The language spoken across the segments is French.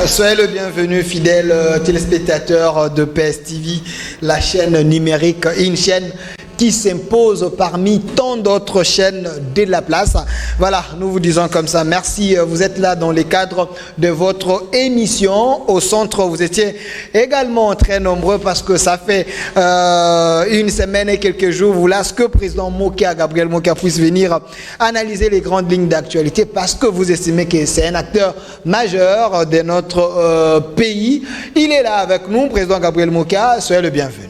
Soyez le bienvenu, fidèles téléspectateurs de PS TV, la chaîne numérique, une chaîne qui s'impose parmi tant d'autres chaînes de la place. Voilà, nous vous disons comme ça, merci, vous êtes là dans les cadres de votre émission. Au centre, vous étiez également très nombreux parce que ça fait une semaine et quelques jours, vous là, ce que le président Mokia, Gabriel Mokia, puisse venir analyser les grandes lignes d'actualité parce que vous estimez que c'est un acteur majeur de notre pays. Il est là avec nous, président Gabriel Mokia, soyez le bienvenu.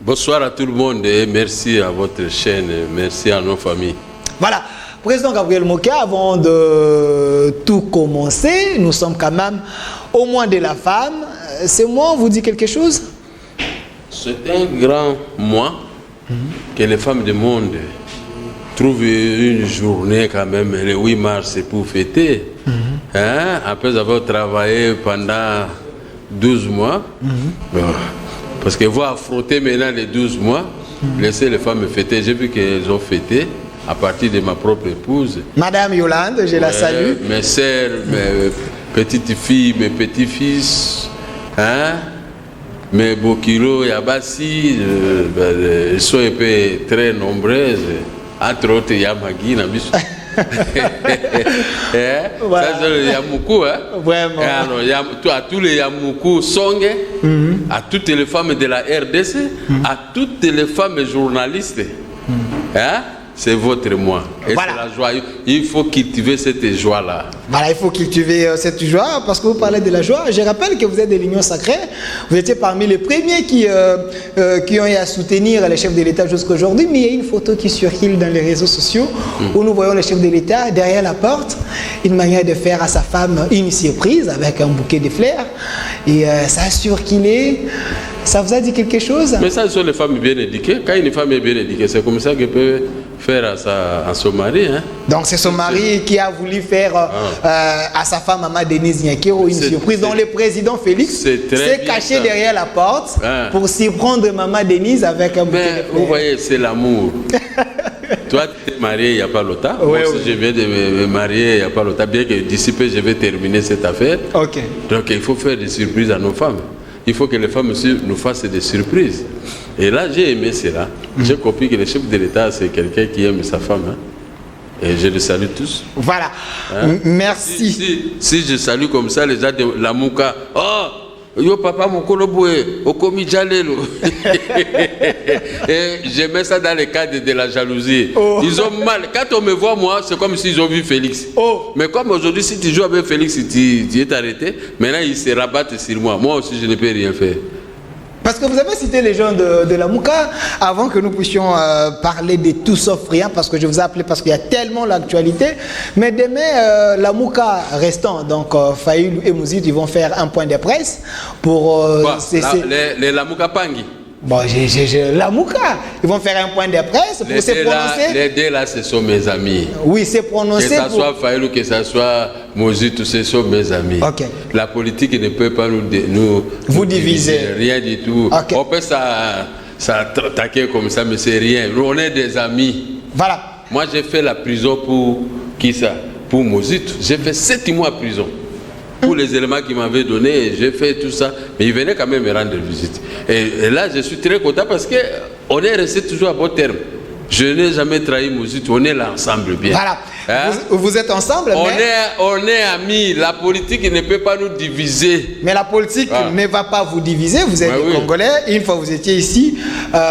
Bonsoir à tout le monde et merci à votre chaîne, merci à nos familles. Voilà, président Gabriel Mokia, avant de tout commencer, nous sommes quand même au mois de la femme. Ce mois, vous dit quelque chose? C'est un grand mois que les femmes du monde trouvent une journée quand même, le 8 mars, pour fêter. Hein? Après avoir travaillé pendant 12 mois. Bon. Parce que vous affrontez maintenant les 12 mois, laissez les femmes fêter. J'ai vu qu'elles ont fêté à partir de ma propre épouse. Madame Yolande, je la salue. Mes sœurs, mes petites filles, mes petits-fils, hein? Mes beaux kilos et Abassi, elles sont un peu très nombreuses. Entre autres, il y a Magui, voilà. Ça, c'est le Yamoukou, hein? Vraiment. Alors, à tous les Yamoukou Song, à toutes les femmes de la RDC, à toutes les femmes journalistes, hein? C'est votre moi. Et voilà. C'est la joie. Il faut cultiver cette joie-là. Voilà, il faut cultiver cette joie parce que vous parlez de la joie. Je rappelle que vous êtes de l'Union Sacrée. Vous étiez parmi les premiers qui ont eu à soutenir les chefs de l'État jusqu'à aujourd'hui. Mais il y a une photo qui circule dans les réseaux sociaux où nous voyons le chef de l'État derrière la porte. Une manière de faire à sa femme une surprise avec un bouquet de fleurs. Et ça a circulé. Ça vous a dit quelque chose? Mais ça, ce sont les femmes bien éduquées. Quand une femme est bien éduquée, c'est comme ça qu'elle peut faire à son mari. Hein? Donc c'est son mari qui a voulu faire à sa femme, Maman Denise Nyakero, une surprise dont le président Félix s'est caché derrière la porte pour s'y prendre Maman Denise avec un bouquet de fleurs. Vous voyez, c'est l'amour. Toi, tu es marié il n'y a pas longtemps. Moi aussi, je viens de me marier il n'y a pas longtemps. Bien que d'ici peu, je vais terminer cette affaire. Okay. Donc il faut faire des surprises à nos femmes. Il faut que les femmes aussi nous fassent des surprises. Et là, j'ai aimé cela. J'ai compris que le chef de l'État, c'est quelqu'un qui aime sa femme. Hein? Et je les salue tous. Voilà. Hein? Merci. Si je salue comme ça, les gens de la Mouka, oh, yo papa mon koloboué, okomi jalelo. Et je mets ça dans le cadre de la jalousie. Oh. Ils ont mal. Quand on me voit, moi, c'est comme s'ils ont vu Félix. Oh. Mais comme aujourd'hui, si tu joues avec Félix, tu es arrêté, maintenant ils se rabattent sur moi. Moi aussi, je ne peux rien faire. Parce que vous avez cité les gens de la Mouka avant que nous puissions parler de tout sauf rien, parce que je vous ai appelé parce qu'il y a tellement l'actualité. Mais demain, la Mouka restant, donc Faïl et Mouzid, ils vont faire un point de presse pour... la Mouka Pangui. Bon, la Mouka, ils vont faire un point de presse pour se prononcer. Les deux là, ce sont mes amis. Oui, c'est prononcé. Que ce soit Faïl ou que ce soit Mouzid, tous ce sont mes amis. Okay. La politique ne peut pas vous diviser. Rien du tout. Okay. On peut s'attaquer comme ça, mais c'est rien. On est des amis. Voilà. Moi, j'ai fait la prison pour qui ça? Pour Mouzid. J'ai fait 7 mois de prison. Pour les éléments qu'il m'avait donnés, j'ai fait tout ça. Mais il venait quand même me rendre visite. Et là, je suis très content parce qu'on est resté toujours à bon terme. Je n'ai jamais trahi Mouzid, on est là ensemble bien. Voilà. Hein? Vous êtes ensemble, on est amis. La politique ne peut pas nous diviser. Mais la politique ne va pas vous diviser. Vous êtes des Congolais. Une fois que vous étiez ici,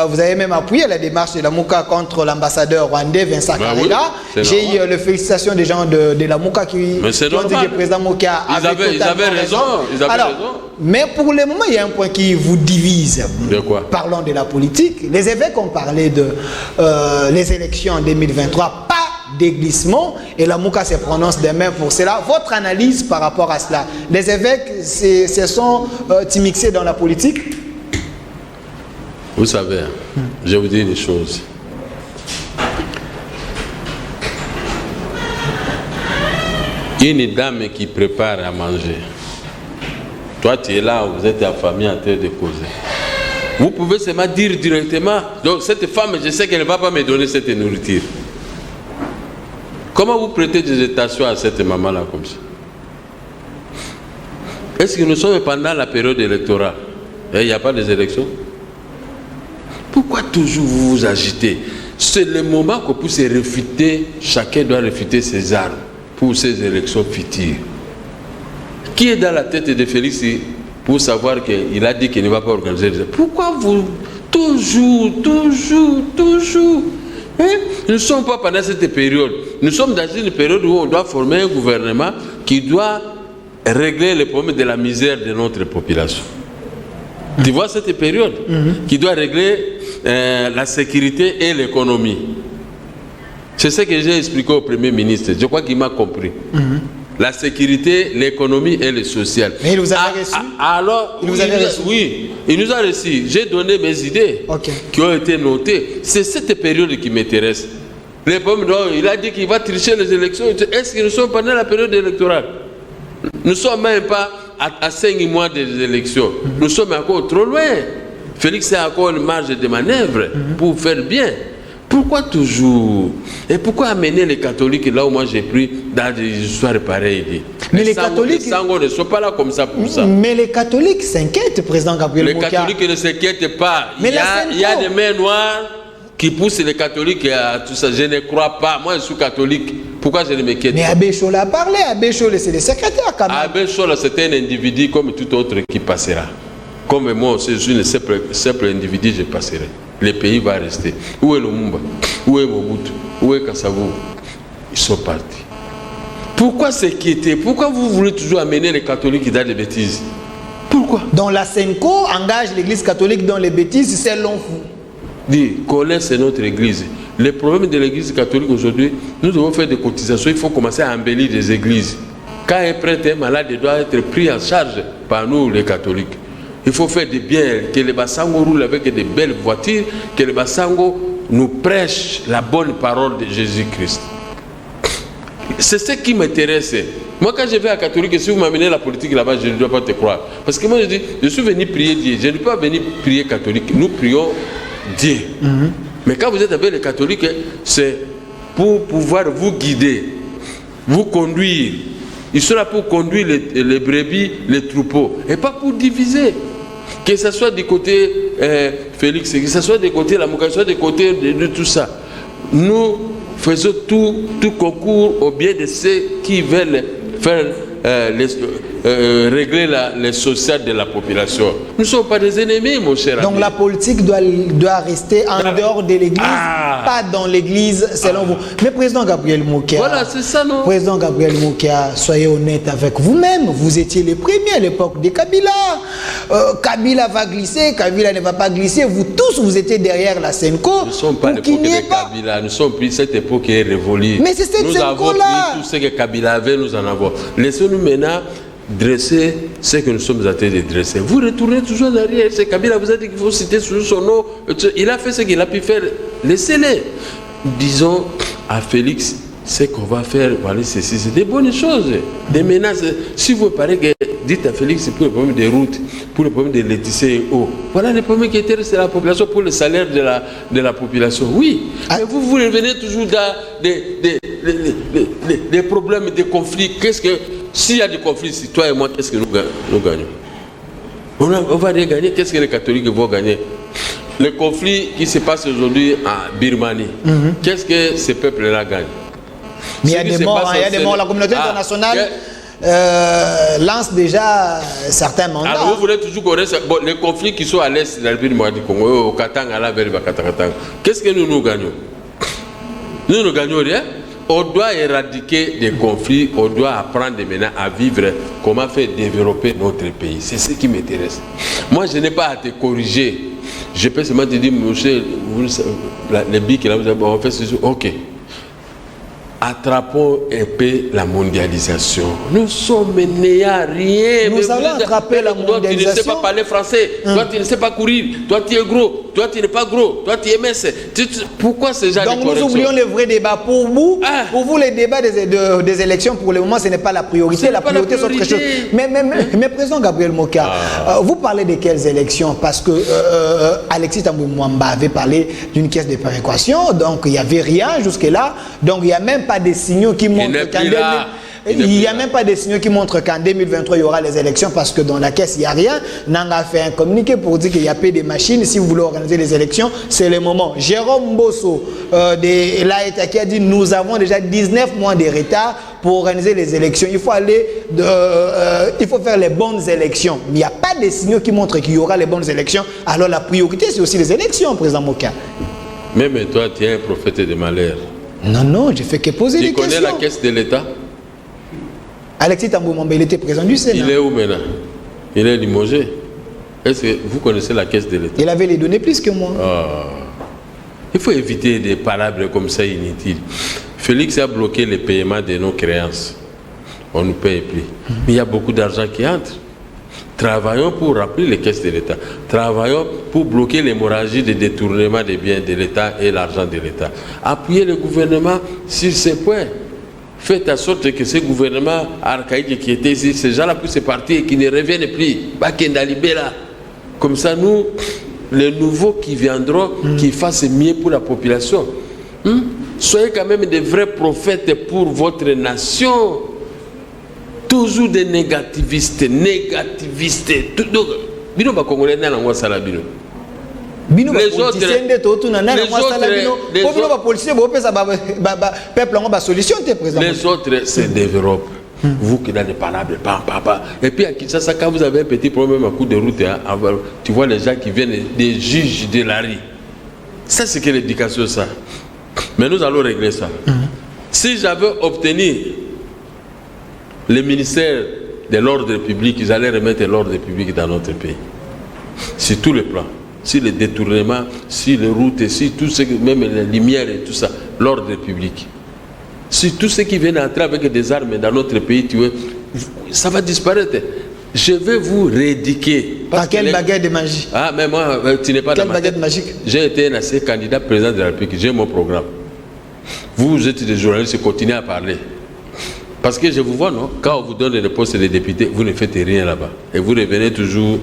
vous avez même appuyé la démarche de la Mouka contre l'ambassadeur rwandais Vincent Karega. J'ai eu les félicitations des gens de la Mouka qui ont dit que le président Mouka avait raison. Ils avaient raison. Mais pour le moment, il y a un point qui vous divise. De quoi? Parlons de la politique. Les évêques ont parlé de les élections en 2023. Pas déglissement, et la Mouka se prononce demain pour cela. Votre analyse par rapport à cela? Les évêques se sont mixés dans la politique? Vous savez, je vous dis une chose. Une dame qui prépare à manger. Toi, tu es là, vous êtes en famille en train de causer. Vous pouvez seulement dire directement, donc cette femme, je sais qu'elle ne va pas me donner cette nourriture. Comment vous prêtez des attentions à cette maman-là comme ça? Est-ce que nous sommes pendant la période électorale? Il n'y a pas des élections? Pourquoi toujours vous vous agitez? C'est le moment qu'on puisse réfuter, chacun doit réfuter ses armes pour ces élections futures. Qui est dans la tête de Félix pour savoir qu'il a dit qu'il ne va pas organiser? Pourquoi vous toujours hein? Nous ne sommes pas pendant cette période. Nous sommes dans une période où on doit former un gouvernement qui doit régler les problèmes de la misère de notre population. Tu vois cette période qui doit régler la sécurité et l'économie. C'est ce que j'ai expliqué au Premier ministre. Je crois qu'il m'a compris. La sécurité, l'économie et le social. Mais il vous a reçu? Alors, oui, il nous a reçu. J'ai donné mes idées qui ont été notées. C'est cette période qui m'intéresse. Les pommes d'or, il a dit qu'il va tricher les élections. Est-ce que nous sommes pendant la période électorale? Nous ne sommes même pas à 5 mois des élections. Nous sommes encore trop loin. Félix a encore une marge de manœuvre pour faire bien. Pourquoi toujours? Et pourquoi amener les catholiques là où moi j'ai pris dans des histoires pareilles? Mais les catholiques ne sont pas là comme ça pour ça. Mais les catholiques s'inquiètent, président Gabriel Mokia. Les catholiques ne s'inquiètent pas. Mais il y a des mains noires qui poussent les catholiques à tout ça. Je ne crois pas. Moi je suis catholique. Pourquoi je ne m'inquiète pas? Mais Abbé Cholle a parlé. Abbé Cholle, c'est le secrétaire quand même. Abbé Cholle, c'est un individu comme tout autre qui passera. Comme moi aussi, je suis un simple individu, je passerai. Le pays va rester. Où est Lumumba? Où est Mobutu? Où est Kassavou? Ils sont partis. Pourquoi s'inquiéter? Pourquoi vous voulez toujours amener les catholiques dans les bêtises? Pourquoi? Donc la SENCO engage l'église catholique dans les bêtises, selon vous? Dis, Colin, c'est notre église. Le problème de l'église catholique aujourd'hui, nous devons faire des cotisations. Il faut commencer à embellir des églises. Quand un prêtre est malade, il doit être pris en charge par nous, les catholiques. Il faut faire des biens, que les Bassango roulent avec des belles voitures, que les Bassango nous prêchent la bonne parole de Jésus-Christ. C'est ce qui m'intéresse. Moi, quand je vais à catholique, si vous m'amenez la politique là-bas, je ne dois pas te croire. Parce que moi, je dis, je suis venu prier Dieu. Je ne peux pas venir prier catholique. Nous prions Dieu. Mais quand vous êtes avec les catholiques, c'est pour pouvoir vous guider, vous conduire. Ils sont là pour conduire les brebis, les troupeaux, et pas pour diviser. Que ce soit du côté Félix, que ce soit du côté Lamuka, que ce soit du côté de tout ça. Nous faisons tout concours au bien de ceux qui veulent faire régler les social de la population. Nous ne sommes pas des ennemis, mon cher ami. Donc la politique doit rester en dehors de l'église, pas dans l'église, selon vous. Mais président Gabriel Mokia, voilà, c'est ça, non? Président Gabriel Mokia, soyez honnête avec vous-même. Vous étiez les premiers à l'époque de Kabila. Kabila va glisser, Kabila ne va pas glisser. Vous tous, vous étiez derrière la SENCO. Nous ne sommes pas l'époque de Kabila. Nous sommes pris cette époque qui est révolue. Mais c'est cette SENCO-là. Nous avons pris tout ce que Kabila avait, nous en avons. Laissez-nous maintenant dresser ce que nous sommes en train de dresser. Vous retournez toujours derrière. C'est Kabila vous a dit qu'il faut citer sur son nom. Il a fait ce qu'il a pu faire. Laissez-les. Disons à Félix, ce qu'on va faire, voilà, c'est des bonnes choses. Des menaces. Si vous parlez que dites à Félix, c'est pour le problème des routes, pour le problème des l'électricité et eau. Voilà les problèmes qui intéressent la population, pour le salaire de la population. Oui. Mais vous revenez toujours dans des problèmes, des conflits. Qu'est-ce que s'il y a des conflits, si toi et moi, qu'est-ce que nous gagnons? On va rien gagner. Qu'est-ce que les catholiques vont gagner? Le conflit qui se passe aujourd'hui en Birmanie, qu'est-ce que ces peuples-là gagnent? Mais il y a des morts, il y a des morts. La communauté internationale lance déjà certains mandats. Alors vous voulez toujours connaître les conflits qui sont à l'est de la République du Congo, au Katanga, là, vers Katanga. Qu'est-ce que nous gagnons? Nous ne gagnons rien. On doit éradiquer des conflits, on doit apprendre maintenant à vivre, comment faire développer notre pays. C'est ce qui m'intéresse. Moi, je n'ai pas à te corriger. Je peux seulement te dire, monsieur, les bics, là, on fait ceci. Ok. Attrapons un peu la mondialisation. Nous sommes nés à rien. Nous allons attraper la mondialisation. Toi, tu ne sais pas parler français. Toi, tu ne sais pas courir. Toi, tu es gros. Toi, tu n'es pas gros. Toi, tu es mince. Pourquoi ces gens de correction? Donc, nous oublions le vrai débat. Pour vous, les débats des élections, pour le moment, ce n'est pas la priorité. La priorité, c'est autre chose. Mais président Gabriel Mokia, vous parlez de quelles élections? Parce que Alexis Tambouy Mwamba avait parlé d'une caisse de péréquation. Donc, il n'y avait rien jusque-là. Donc, il n'y a même pas des signaux qui montrent Il n'y a même pas des signaux qui montrent qu'en 2023, il y aura les élections parce que dans la caisse, il n'y a rien. Nanga a fait un communiqué pour dire qu'il n'y a pas de machines. Si vous voulez organiser les élections, c'est le moment. Jérôme Bosso de l'AETA qui a dit nous avons déjà 19 mois de retard pour organiser les élections. Il faut il faut faire les bonnes élections. Mais il n'y a pas de signaux qui montrent qu'il y aura les bonnes élections. Alors la priorité, c'est aussi les élections, président Moka. Même toi, tu es un prophète de malheur. Non, je fais que poser des questions. Tu connais la caisse de l'État? Alexis Tamboumamba, il était président du Sénat. Il est où maintenant? Il est limogé. Est-ce que vous connaissez la caisse de l'État? Il avait les données plus que moi. Il faut éviter des palabres comme ça inutiles. Félix a bloqué les paiements de nos créances. On ne paye plus. Mais il y a beaucoup d'argent qui entre. Travaillons pour remplir les caisses de l'État. Travaillons pour bloquer l'hémorragie de détournement des biens de l'État et l'argent de l'État. Appuyez le gouvernement sur ces points. Faites en sorte que ce gouvernement archaïque qui était ici, ces gens-là puissent partir et qui ne reviennent plus. Comme ça, nous, les nouveaux qui viendront, qui fassent mieux pour la population. Soyez quand même des vrais prophètes pour votre nation. Toujours des négativistes. Les autres se développent. Vous qui n'avez pas là, et puis à Kinshasa, quand vous avez un petit problème à coup de route, tu vois les gens qui viennent des juges de la rue. Ça, c'est que l'éducation, ça. Mais nous allons régler ça. Si j'avais obtenu le ministère de l'ordre public, ils allaient remettre l'ordre public dans notre pays. Sur tous les plans. Sur les détournements, sur les routes, sur tout ce, même les lumières et tout ça, l'ordre public. Sur tout ce qui vient entrer avec des armes dans notre pays, ça va disparaître. Je vais vous rééduquer. Par quelle baguette de magie? Ah, mais moi, tu n'es pas quelle dans ma tête. Baguette magique? J'ai été un ancien candidat président de la République, j'ai mon programme. Vous êtes des journalistes, continuez à parler. Parce que je vous vois, non? Quand on vous donne le poste de député, vous ne faites rien là-bas. Et vous revenez toujours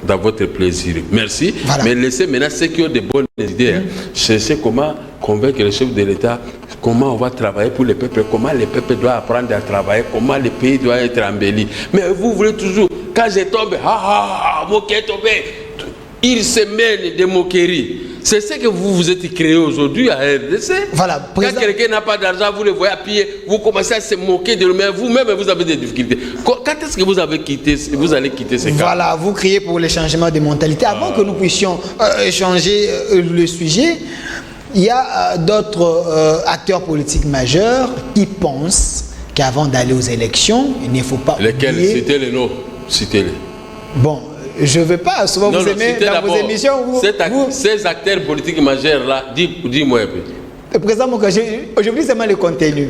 dans votre plaisir. Merci. Voilà. Mais laissez maintenant ceux qui ont de bonnes idées. Cherchez comment convaincre le chef de l'État, comment on va travailler pour le peuple, comment le peuple doit apprendre à travailler, comment le pays doit être embelli. Mais vous voulez toujours, quand je tombe, moqué tombé, il se mêle de moqueries. C'est ce que vous vous êtes créé aujourd'hui à RDC. Voilà, quand quelqu'un n'a pas d'argent, vous le voyez appuyer, vous commencez à se moquer de lui-même, vous-même vous avez des difficultés. Quand est-ce que vous allez quitter ce cas? Voilà, vous criez pour le changement de mentalité. Avant que nous puissions échanger le sujet, il y a d'autres acteurs politiques majeurs qui pensent qu'avant d'aller aux élections, il ne faut pas lesquels? oublier... Citez les noms, citez-les. Bon, je ne veux pas, souvent vous aimez dans vos émissions. Ces acteurs politiques majeurs-là, dis-moi un peu. Président Moka, aujourd'hui c'est mal le contenu.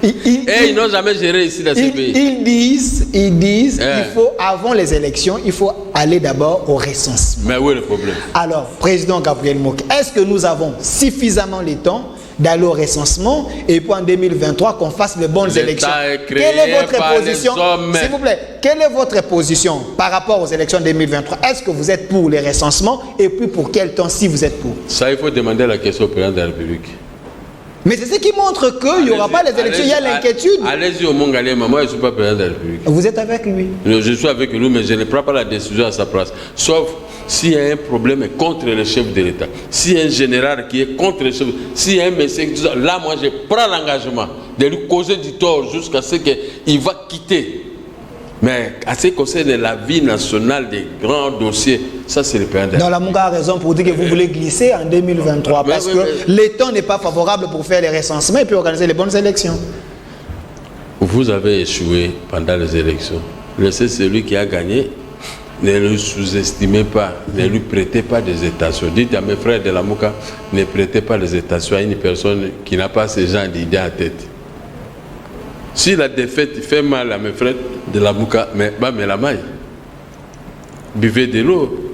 Ils n'ont jamais géré ici dans ce pays. Ils disent il faut, avant les élections, il faut aller d'abord au recensement. Mais où est le problème? Alors, président Gabriel Moka, est-ce que nous avons suffisamment le temps d'aller au recensement et puis en 2023 qu'on fasse les bonnes élections? Quelle est votre position? S'il vous plaît, quelle est votre position par rapport aux élections 2023? Est-ce que vous êtes pour les recensements et puis pour quel temps si vous êtes pour? Ça, il faut demander la question au président de la République. Mais c'est ce qui montre qu'il n'y aura pas les élections, il y a l'inquiétude. Allez-y au Mongalema, moi je ne suis pas président de la République. Vous êtes avec lui? Je suis avec lui, mais je ne prends pas la décision à sa place. Sauf s'il y a un problème contre le chef de l'État, s'il y a un général qui est contre le chef, s'il y a un médecin, là moi je prends l'engagement de lui causer du tort jusqu'à ce qu'il va quitter. Mais à ce qui concerne la vie nationale des grands dossiers, ça c'est le président. Non, la Mouga a raison pour dire que vous voulez glisser en 2023 parce que le temps n'est pas favorable pour faire les recensements et puis organiser les bonnes élections. Vous avez échoué pendant les élections. Laissez celui qui a gagné, ne le sous-estimez pas, ne lui prêtez pas des états. Dites à mes frères de la Mouka, ne prêtez pas des états à une personne qui n'a pas ce genre d'idées à tête. Si la défaite fait mal à mes frères de la Mouka, mais la maille. Buvez de l'eau.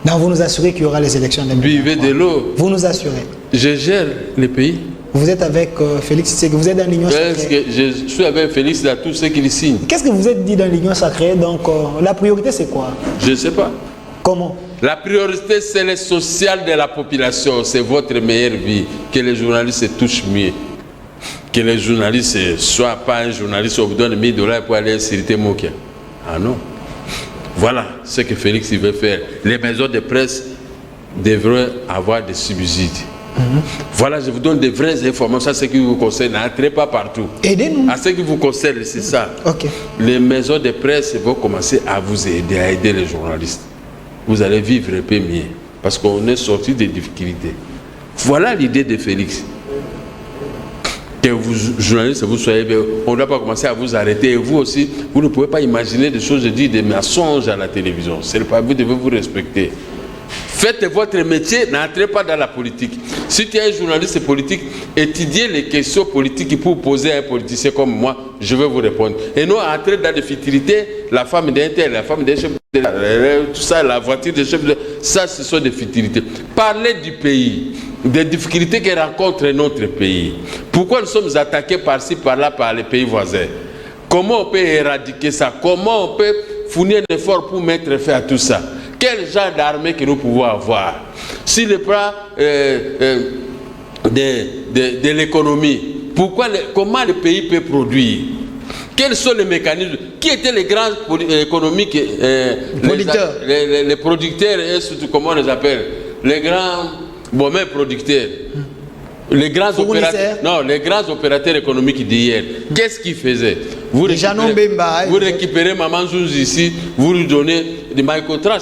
Non, vous nous assurez qu'il y aura les élections de 2023. Buvez de l'eau. Vous nous assurez. Je gère le pays. Vous êtes avec Félix Tshisekedi, vous êtes dans l'Union sacrée. Je suis avec Félix dans tout ce qu'il signe. Qu'est-ce que vous êtes dit dans l'Union sacrée? Donc, la priorité, c'est quoi? Je ne sais pas. Comment? La priorité, c'est le social de la population. C'est votre meilleure vie. Que les journalistes se touchent mieux. que les journalistes ne soient pas un journaliste, on vous donne 1000 $ pour aller insulter Mokia. Ah non. Voilà ce que Félix il veut faire. Les maisons de presse devraient avoir des subsides. Voilà, je vous donne des vraies informations à ce qui vous concerne. N'entrez pas partout. Aidez-nous. À ce qui vous concerne, c'est ça. Okay. Les maisons de presse vont commencer à vous aider, à aider les journalistes. Vous allez vivre un peu mieux. Parce qu'on est sorti des difficultés. Voilà l'idée de Félix. Que vous, journalistes, vous soyez bien. On ne doit pas commencer à vous arrêter. Et vous aussi, vous ne pouvez pas imaginer des choses, je dis, des mensonges à la télévision. C'est pas, vous devez vous respecter. Faites votre métier, n'entrez pas dans la politique. Si tu es un journaliste politique, étudiez les questions politiques pour poser à un politicien comme moi, je vais vous répondre. Et non entrer dans des futilités, la femme d'un tel, la femme d'un chef, tout ça, la voiture des chefs, ça ce sont des futilités. Parlez du pays, des difficultés que rencontre notre pays. Pourquoi nous sommes attaqués par-ci, par-là, par les pays voisins? Comment on peut éradiquer ça? Comment on peut fournir un effort pour mettre fin à tout ça? Quel genre d'armée que nous pouvons avoir? Si le plan de l'économie, comment le pays peut produire? Quels sont les mécanismes? Qui étaient les grands économiques, les producteurs, et surtout, comment on les appelle? Les grands, bon, même producteurs. Les grands opérateurs, non, les grands opérateurs économiques d'hier, qu'est-ce qu'ils faisaient? Vous récupérez Maman Zouz ici, vous lui donnez des microtrans,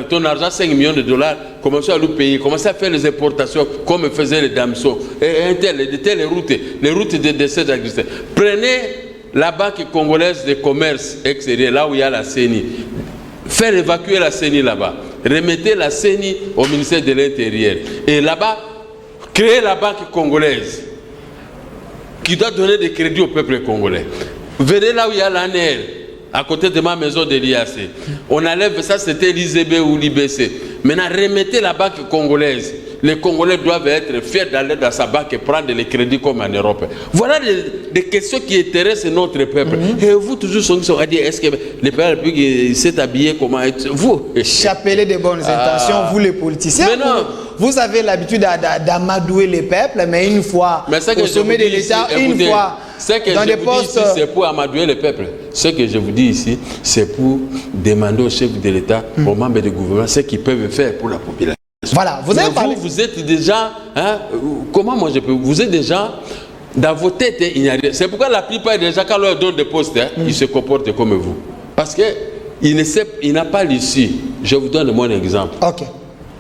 ton argent 5 millions de $, commencez à lui payer, commencez à faire les importations comme faisaient les Damso, et telles les routes de décès agricoles. Prenez la banque congolaise de commerce extérieur, là où il y a la CENI, faire évacuer la CENI là-bas, remettez la CENI au ministère de l'Intérieur, et là-bas, créer la banque congolaise qui doit donner des crédits au peuple congolais. Venez là où il y a l'ANR, à côté de ma maison de l'IAC. On enlève ça, c'était l'IZB ou l'IBC. Maintenant, remettez la banque congolaise. Les Congolais doivent être fiers d'aller dans sa banque et prendre les crédits comme en Europe. Voilà des questions qui intéressent notre peuple. Et vous, toujours, on dit, est-ce que le peuple s'est habillé comment? Vous chapelez de bonnes intentions, vous les politiciens. Mais non. Vous avez l'habitude d'amadouer les peuples, mais une fois au sommet de l'État, une fois dans des postes... C'est pour amadouer les peuples. Ce que je vous dis ici, c'est pour demander au chef de l'État, aux membres du gouvernement, ce qu'ils peuvent faire pour la population. Voilà, vous avez parlé... Vous êtes déjà... Hein, comment moi je peux... Vous êtes déjà... Dans vos têtes, il n'y a rien. C'est pourquoi la plupart des gens, quand on leur donne des postes, ils se comportent comme vous. Parce qu'il n'a pas l'issue. Je vous donne mon exemple. Ok.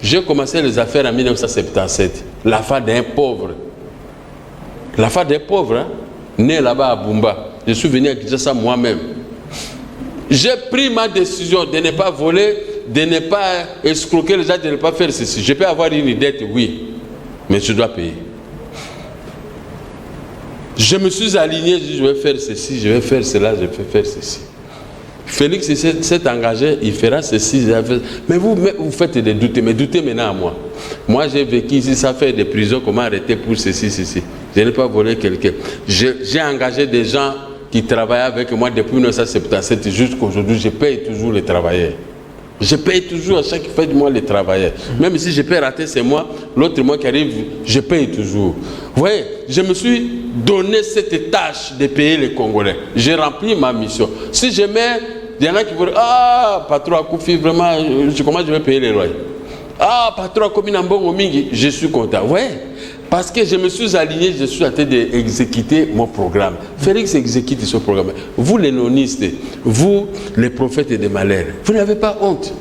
J'ai commencé les affaires en 1977. L'affaire d'un pauvre. L'affaire d'un pauvre, hein, né là-bas à Bumba. Je suis venu à Kinshasa moi-même. J'ai pris ma décision de ne pas voler, de ne pas escroquer les gens, de ne pas faire ceci. Je peux avoir une dette, oui, mais je dois payer. Je me suis aligné, je dis, je vais faire ceci, je vais faire cela, je vais faire ceci. Félix s'est engagé, il fera ceci, mais vous faites des doutes, mais doutez maintenant à moi. Moi j'ai vécu ici, ça fait des prisons, comment arrêter pour ceci, ceci. Je n'ai pas volé quelqu'un. J'ai engagé des gens qui travaillaient avec moi depuis 1977 jusqu'à aujourd'hui, je paye toujours les travailleurs. Je paye toujours à chaque fin du mois les travailleurs. Même si je peux rater ce mois, l'autre mois qui arrive, je paye toujours. Vous voyez, je me suis donné cette tâche de payer les Congolais. J'ai rempli ma mission. Si je mets, il y en a qui vont dire, ah, patron à Koufi, vraiment, comment je vais payer les loyers? Ah, patron à Komi Nambongo Mingi, je suis content. Vous voyez, parce que je me suis aligné, je suis en train d'exécuter mon programme. Félix exécute ce programme. Vous les nonistes, vous les prophètes des malheurs, vous n'avez pas honte.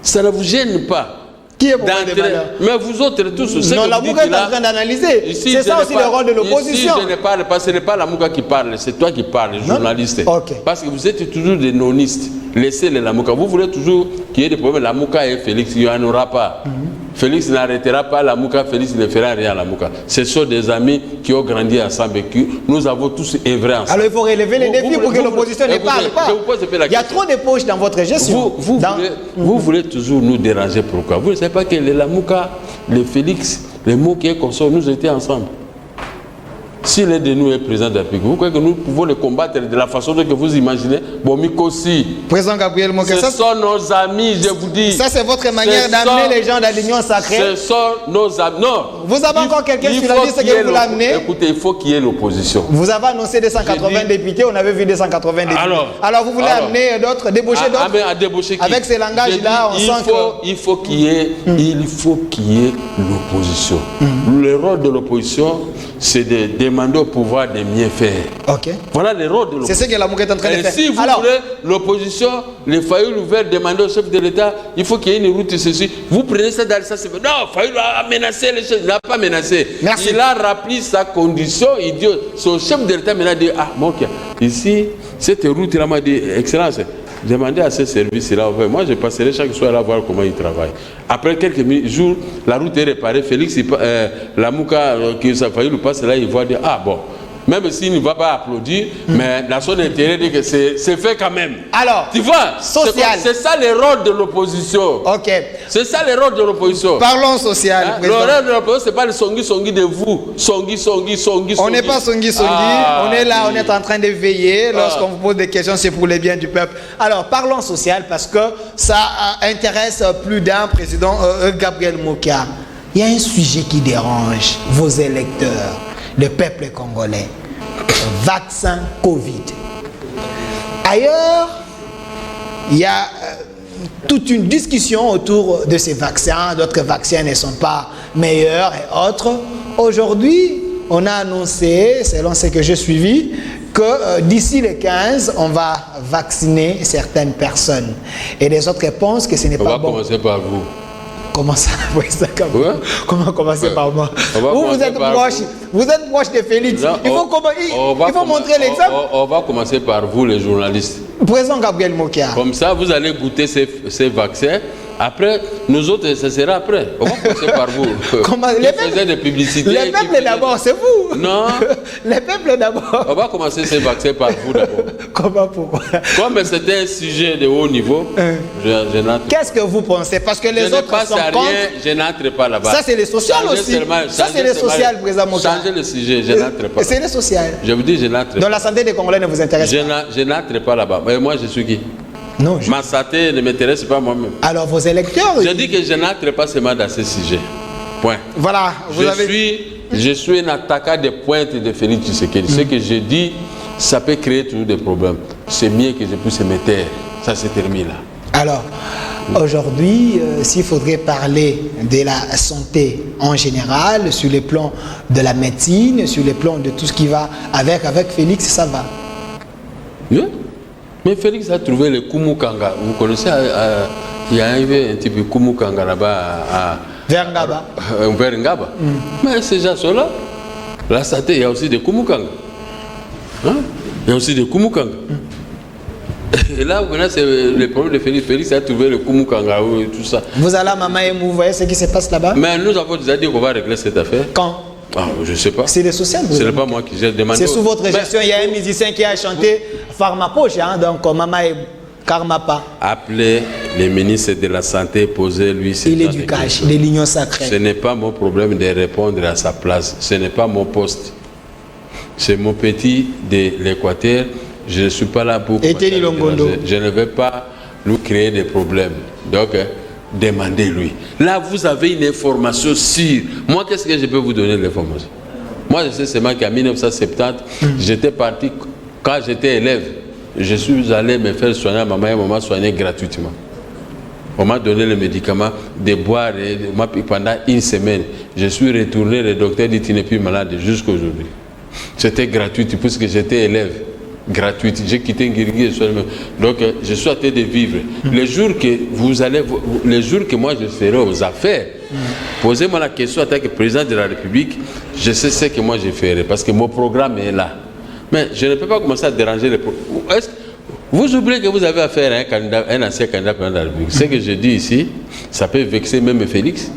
Ça ne vous gêne pas. Qui est prophète des malheurs? Mais vous autres tous, non, la Mouka est en train d'analyser. C'est ça aussi le rôle de l'opposition. Ici, je ne parle pas, ce n'est pas la Mouka qui parle, c'est toi qui parles, journaliste. Okay. Parce que vous êtes toujours des nonistes. Laissez les Lamouka. Vous voulez toujours qu'il y ait des problèmes. La Mouka et Félix, il n'y en aura pas. Félix n'arrêtera pas la Mouka, Félix ne fera rien à la Mouka. Ce sont des amis qui ont grandi ensemble et que nous avons tous œuvré ensemble. Alors il faut relever les défis pour que l'opposition ne parle pas. Il y a trop de poches dans votre gestion. Vous voulez toujours nous déranger. Pourquoi? Vous ne savez pas que les Lamouka, les Félix, les mots qui est comme ça, nous étions ensemble. si l'un de nous est président de la République, vous croyez que nous pouvons le combattre de la façon que vous imaginez? Bon, Mikosi. Président Gabriel Moka, ce sont nos amis, je vous dis. Ça, c'est votre manière d'amener les gens dans l'union sacrée. Ce sont nos amis. Non. Vous avez encore quelqu'un sur la liste que vous l'amenez? Écoutez, il faut qu'il y ait l'opposition. Vous avez annoncé 280 députés, on avait vu 280 députés. Alors vous voulez amener d'autres, débaucher d'autres? Débaucher qui? Avec ces langages-là, on sent que... Il faut qu'il y ait l'opposition. Le rôle de l'opposition, c'est de demander au pouvoir de mieux faire. Ok. Voilà le rôle de l'opposition. C'est ce que la Mouka est en train de faire. Si vous voulez, l'opposition, les Fayoul ouverts, demander au chef de l'État, il faut qu'il y ait une route ceci. Vous prenez ça dans ça, c'est... Non, Fayoul a menacé les chefs. Il n'a pas menacé. Merci. Il a rappelé sa condition. Il dit, son chef de l'État maintenant dit, ah, mon ici, cette route, il m'a dit, Excellence, demandez à ce service-là. Moi, je passerai chaque soir là voir comment il travaille. Après quelques jours, la route est réparée. Félix, la Mouka, qui a failli le passer là, il va dire, ah bon. Même s'il ne va pas applaudir, mais dans son intérêt, dit que c'est fait quand même. Alors, tu vois, c'est ça le rôle de l'opposition. Ok. C'est ça le rôle de l'opposition. Parlons social. Hein? Le rôle de l'opposition, ce n'est pas le songi de vous. Songi. On n'est pas songi. On est là, on est en train de veiller. Lorsqu'on vous pose des questions, c'est pour le bien du peuple. Alors, parlons social parce que ça intéresse plus d'un président, Gabriel Moka. Il y a un sujet qui dérange vos électeurs, le peuple congolais. Vaccin Covid. Ailleurs, il y a toute une discussion autour de ces vaccins. D'autres vaccins ne sont pas meilleurs et autres. Aujourd'hui, on a annoncé, selon ce que j'ai suivi, que d'ici le 15, on va vacciner certaines personnes. Et les autres pensent que ce n'est pas bon. On va commencer par vous. Comment ça, Comment commencer par moi? Vous êtes proche de Félix. Non, il faut montrer l'exemple. On va commencer par vous, les journalistes. Président Gabriel Moka. Comme ça, vous allez goûter ces vaccins. Après, nous autres, ça sera après. On va commencer par vous. Faisait des publicités. Le peuple d'abord, c'est vous. Non. Le peuple d'abord. On va commencer ces vaccins par vous d'abord. Comment pourquoi? Comme c'était un sujet de haut niveau, je n'entre pas. Qu'est-ce que vous pensez? Parce que les autres sont contre. Je n'entre pas là-bas. Ça, c'est le social aussi. Ça, c'est le social, président Moka. Changez le sujet, je n'entre pas. C'est le social. Je vous dis, je n'entre pas. Donc la santé des Congolais ne vous intéresse pas. Je n'entre pas là-bas. Mais moi, je suis qui? Non, ma santé ne m'intéresse pas moi-même. Alors vos électeurs... Je dis que je n'entre pas seulement dans ce sujet. Point. Voilà. Je suis un attaquant de pointe de Félix Tshisekedi. Ce que je dis, ça peut créer toujours des problèmes. C'est mieux que je puisse me taire. Ça se termine là. Alors, aujourd'hui, s'il faudrait parler de la santé en général, sur le plan de la médecine, sur le plan de tout ce qui va avec Félix, ça va. Oui. Mais Félix a trouvé le Kumukanga. Vous connaissez, il y a un type de Kumukanga là-bas vers Ngaba. Vers Ngaba. Mais ces gens-là, la santé, il y a aussi des Kumukanga. Hein? Il y a aussi des Kumukanga. Et là, maintenant, c'est le problème de Félix. Félix a trouvé le Kumukanga et tout ça. Vous allez à Mama et vous voyez ce qui se passe là-bas? Mais nous avons déjà dit qu'on va régler cette affaire. Quand? Ah, je ne sais pas. C'est le social. Ce n'est pas moi qui j'ai demandé. C'est sous votre gestion. Il y a un musicien qui a chanté Pharmapoche, hein, donc Mama et Karmapa. Appelez les ministres de la Santé, posez-lui ces Il est du cash, de l'union sacrée. Ce n'est pas mon problème de répondre à sa place. Ce n'est pas mon poste. C'est mon petit de l'Équateur. Je ne suis pas là pour... Je ne vais pas lui créer des problèmes. Donc... demandez-lui. Là, vous avez une information sûre. Moi, qu'est-ce que je peux vous donner l'information? Moi, je sais seulement qu'en 1970, j'étais parti, quand j'étais élève, je suis allé me faire soigner, maman et maman soigner gratuitement. On m'a donné le médicament de boire pendant une semaine. Je suis retourné, le docteur dit tu n'es plus malade jusqu'à aujourd'hui. C'était gratuit puisque j'étais élève. Gratuite. J'ai quitté Ngirigui. Donc, je suis en train de vivre. Les jours que moi je serai aux affaires, posez-moi la question en tant que président de la République, je sais ce que moi je ferai parce que mon programme est là. Mais je ne peux pas commencer à déranger les programmes. Vous oubliez que vous avez affaire à un ancien candidat président de la République. Ce que je dis ici, ça peut vexer même Félix.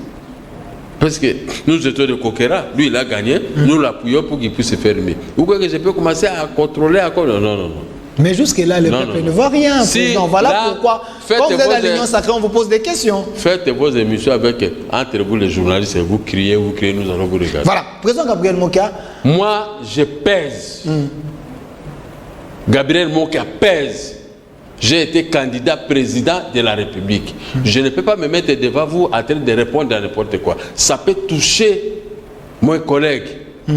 Parce que nous étions de Kokera, lui il a gagné, nous l'appuyons pour qu'il puisse se faire mieux. Vous croyez que je peux commencer à contrôler encore? Non. Mais jusque-là, le peuple ne voit rien. Si, voilà là, pourquoi, quand vous êtes à l'Union sacrée, on vous pose des questions. Faites vos émissions entre vous les journalistes, vous criez, nous allons vous regarder. Voilà, président Gabriel Mokia. Moi, je pèse. Gabriel Mokia pèse. J'ai été candidat président de la République. Je ne peux pas me mettre devant vous en train de répondre à n'importe quoi. Ça peut toucher mes collègues.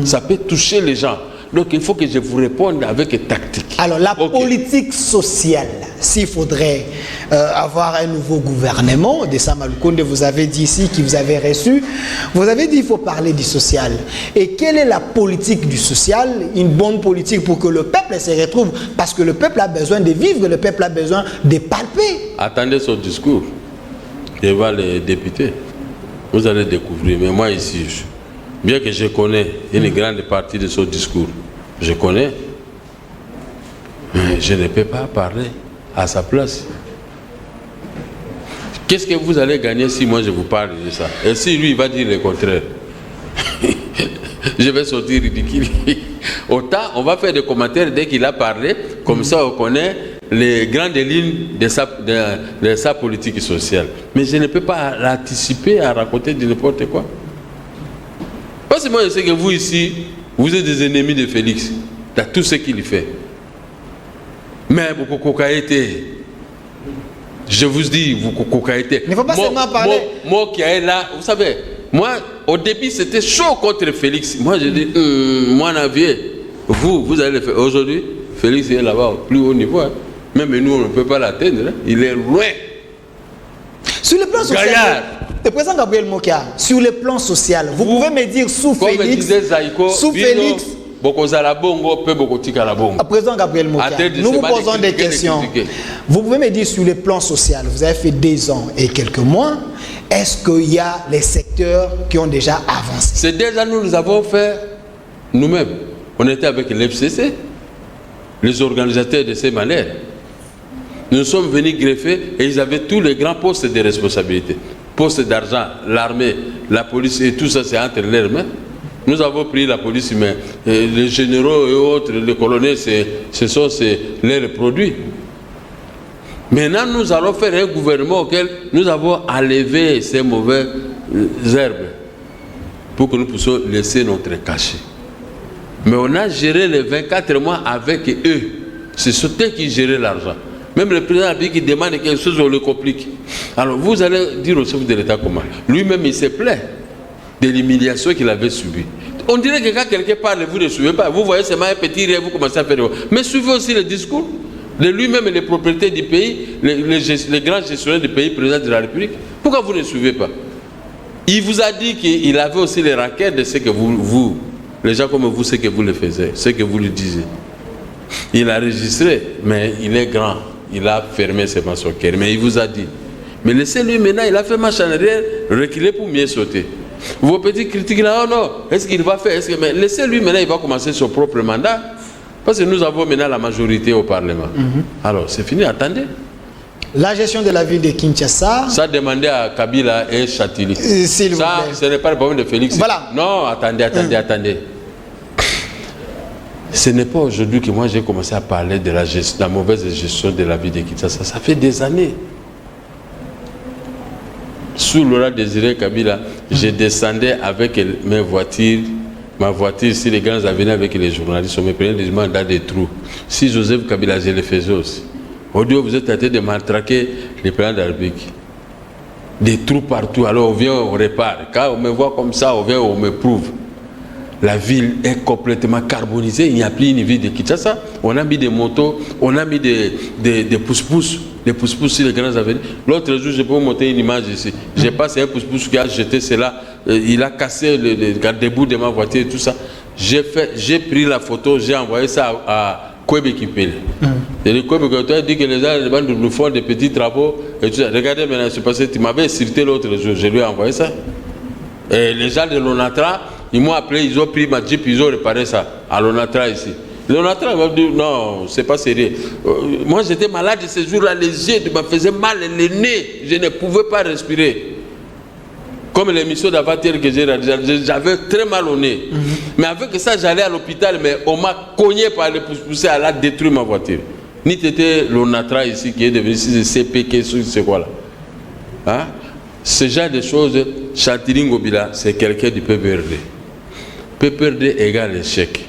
Ça peut toucher les gens. Donc il faut que je vous réponde avec tactique. Alors la politique sociale, s'il faudrait avoir un nouveau gouvernement, de Samalukonde, vous avez dit ici, qui vous avez reçu, vous avez dit qu'il faut parler du social. Et quelle est la politique du social? Une bonne politique pour que le peuple se retrouve, parce que le peuple a besoin de vivre, le peuple a besoin de palper. Attendez son discours devant les députés. Vous allez découvrir. Mais moi ici, bien que je connais une grande partie de son discours, je connais, mais je ne peux pas parler à sa place. Qu'est-ce que vous allez gagner si moi je vous parle de ça? Et si lui il va dire le contraire, je vais sortir ridicule. Autant on va faire des commentaires dès qu'il a parlé, comme ça on connaît les grandes lignes de sa politique sociale. Mais je ne peux pas l'anticiper à raconter de n'importe quoi. Parce que moi je sais que vous ici, vous êtes des ennemis de Félix, dans tout ce qu'il fait. Mais beaucoup cocaïté. Je vous dis, vous cocaïté. Il ne faut pas seulement parler. Moi qui est là, vous savez, moi au début c'était chaud contre Félix. Moi je dis, moi Navier, vous allez le faire. Aujourd'hui, Félix est là-bas au plus haut niveau. Hein. Même nous on ne peut pas l'atteindre. Hein. Il est loin. Sur le plan social. Gaillard. Le président Gabriel Mokia, sur le plan social, vous pouvez me dire sous Félix, président Gabriel Mokia, nous vous posons des questions. Vous pouvez me dire sur le plan social, vous avez fait 2 ans et quelques mois, est-ce qu'il y a les secteurs qui ont déjà avancé? Ces 2 ans, nous avons fait nous-mêmes. On était avec l'FCC, les organisateurs de ces manières. Nous sommes venus greffer et ils avaient tous les grands postes de responsabilité. Postes d'argent, l'armée, la police et tout ça, c'est entre leurs mains. Nous avons pris la police, mais les généraux et autres, les colonels, ce sont leurs produits. Maintenant, nous allons faire un gouvernement auquel nous avons enlevé ces mauvaises herbes pour que nous puissions laisser notre cachet. Mais on a géré les 24 mois avec eux. C'est eux qui géraient l'argent. Même le président qui demande quelque chose, on le complique. Alors vous allez dire au chef de l'État comment? Lui-même, il se plaît de l'humiliation qu'il avait subie. On dirait que quand quelqu'un parle, vous ne suivez pas. Vous voyez seulement un petit rêve, vous commencez à faire... Mais suivez aussi le discours de lui-même et les propriétaires du pays, les grands gestionnaires du pays, président de la République. Pourquoi vous ne suivez pas? Il vous a dit qu'il avait aussi les raquettes de ce que vous, les gens comme vous, ce que vous le faisiez, ce que vous lui disiez. Il a enregistré, mais il est grand. Il a fermé ses mains sur cœur. Mais il vous a dit. Mais laissez-lui maintenant, il a fait marche en arrière, reculer pour mieux sauter. Vos petits critiques là, oh non, est-ce qu'il va faire? Mais laissez-lui maintenant, il va commencer son propre mandat. Parce que nous avons maintenant la majorité au Parlement. Alors, c'est fini, attendez. La gestion de la ville de Kinshasa. Ça demandait à Kabila et Chatili. S'il vous plaît. Ça, ce n'est pas le problème de Félix. Voilà. Non, attendez. Ce n'est pas aujourd'hui que moi j'ai commencé à parler de la mauvaise gestion de la ville de Kinshasa. Ça fait des années. Sous Laurent Désiré Kabila, je descendais avec mes voitures, ma voiture, si les grands avenaient avec les journalistes, on me prenait des mandats des trous. Si Joseph Kabila, je le faisais aussi. Aujourd'hui, vous êtes en train de matraquer les plans de la République. Des trous partout, alors on vient, on répare. Quand on me voit comme ça, on vient, on me prouve. La ville est complètement carbonisée, il n'y a plus une ville de Kinshasa. On a mis des motos, on a mis des pousse-pousse, sur les grands avenues. L'autre jour, je peux vous montrer une image ici. J'ai passé un pousse-pousse qui a jeté cela, il a cassé le garde-boue de ma voiture et tout ça. J'ai pris la photo, j'ai envoyé ça à Kwebe Kipele. Et le Kwebe Kipele dit que les gens nous font des petits travaux et tout ça. Regardez maintenant, c'est passé, tu m'avais cité l'autre jour, je lui ai envoyé ça. Et les gens de l'ONATRA, ils m'ont appelé, ils ont pris ma Jeep, ils ont réparé ça à l'ONATRA ici. L'ONATRA m'a dit non, c'est pas sérieux. Moi j'étais malade ce jour-là, les yeux me faisaient mal, le nez, je ne pouvais pas respirer. Comme l'émission d'Avatar que j'ai réalisée, j'avais très mal au nez. Mais avec ça, j'allais à l'hôpital, mais on m'a cogné par les pouces-poussés, elle a détruit ma voiture. ni t'étais l'ONATRA ici qui est devenu CPK, c'est quoi là? Hein? Ce genre de choses, Chantiling Ngobila, c'est quelqu'un du PPRD. PPRD égale l'échec.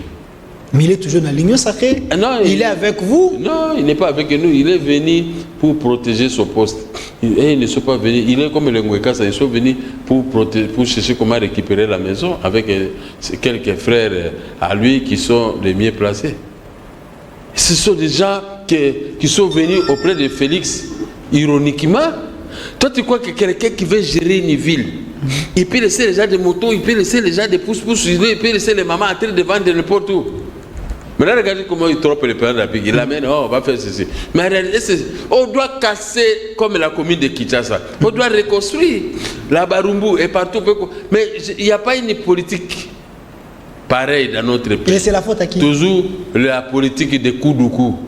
Mais il est toujours dans l'Union sacrée. Non, il est avec vous. Non, il n'est pas avec nous. Il est venu pour protéger son poste. Ils ne sont pas venus. Il est comme les Ngwekasa. Ils sont venus pour chercher comment récupérer la maison avec quelques frères à lui qui sont les mieux placés. Ce sont des gens qui sont venus auprès de Félix ironiquement. Toi, tu crois que quelqu'un qui veut gérer une ville, il peut laisser les gens de moto, il peut laisser les gens de pousse-pousse, il peut laisser les mamans en train de vendre n'importe où. Maintenant, regardez comment il trompe le président de la République. Il amène, on va faire ceci. Mais en réalité, on doit casser comme la commune de Kinshasa. On doit reconstruire la Barumbu et partout. Mais il n'y a pas une politique pareille dans notre pays. Et c'est la faute à qui? Toujours la politique des coups de cou.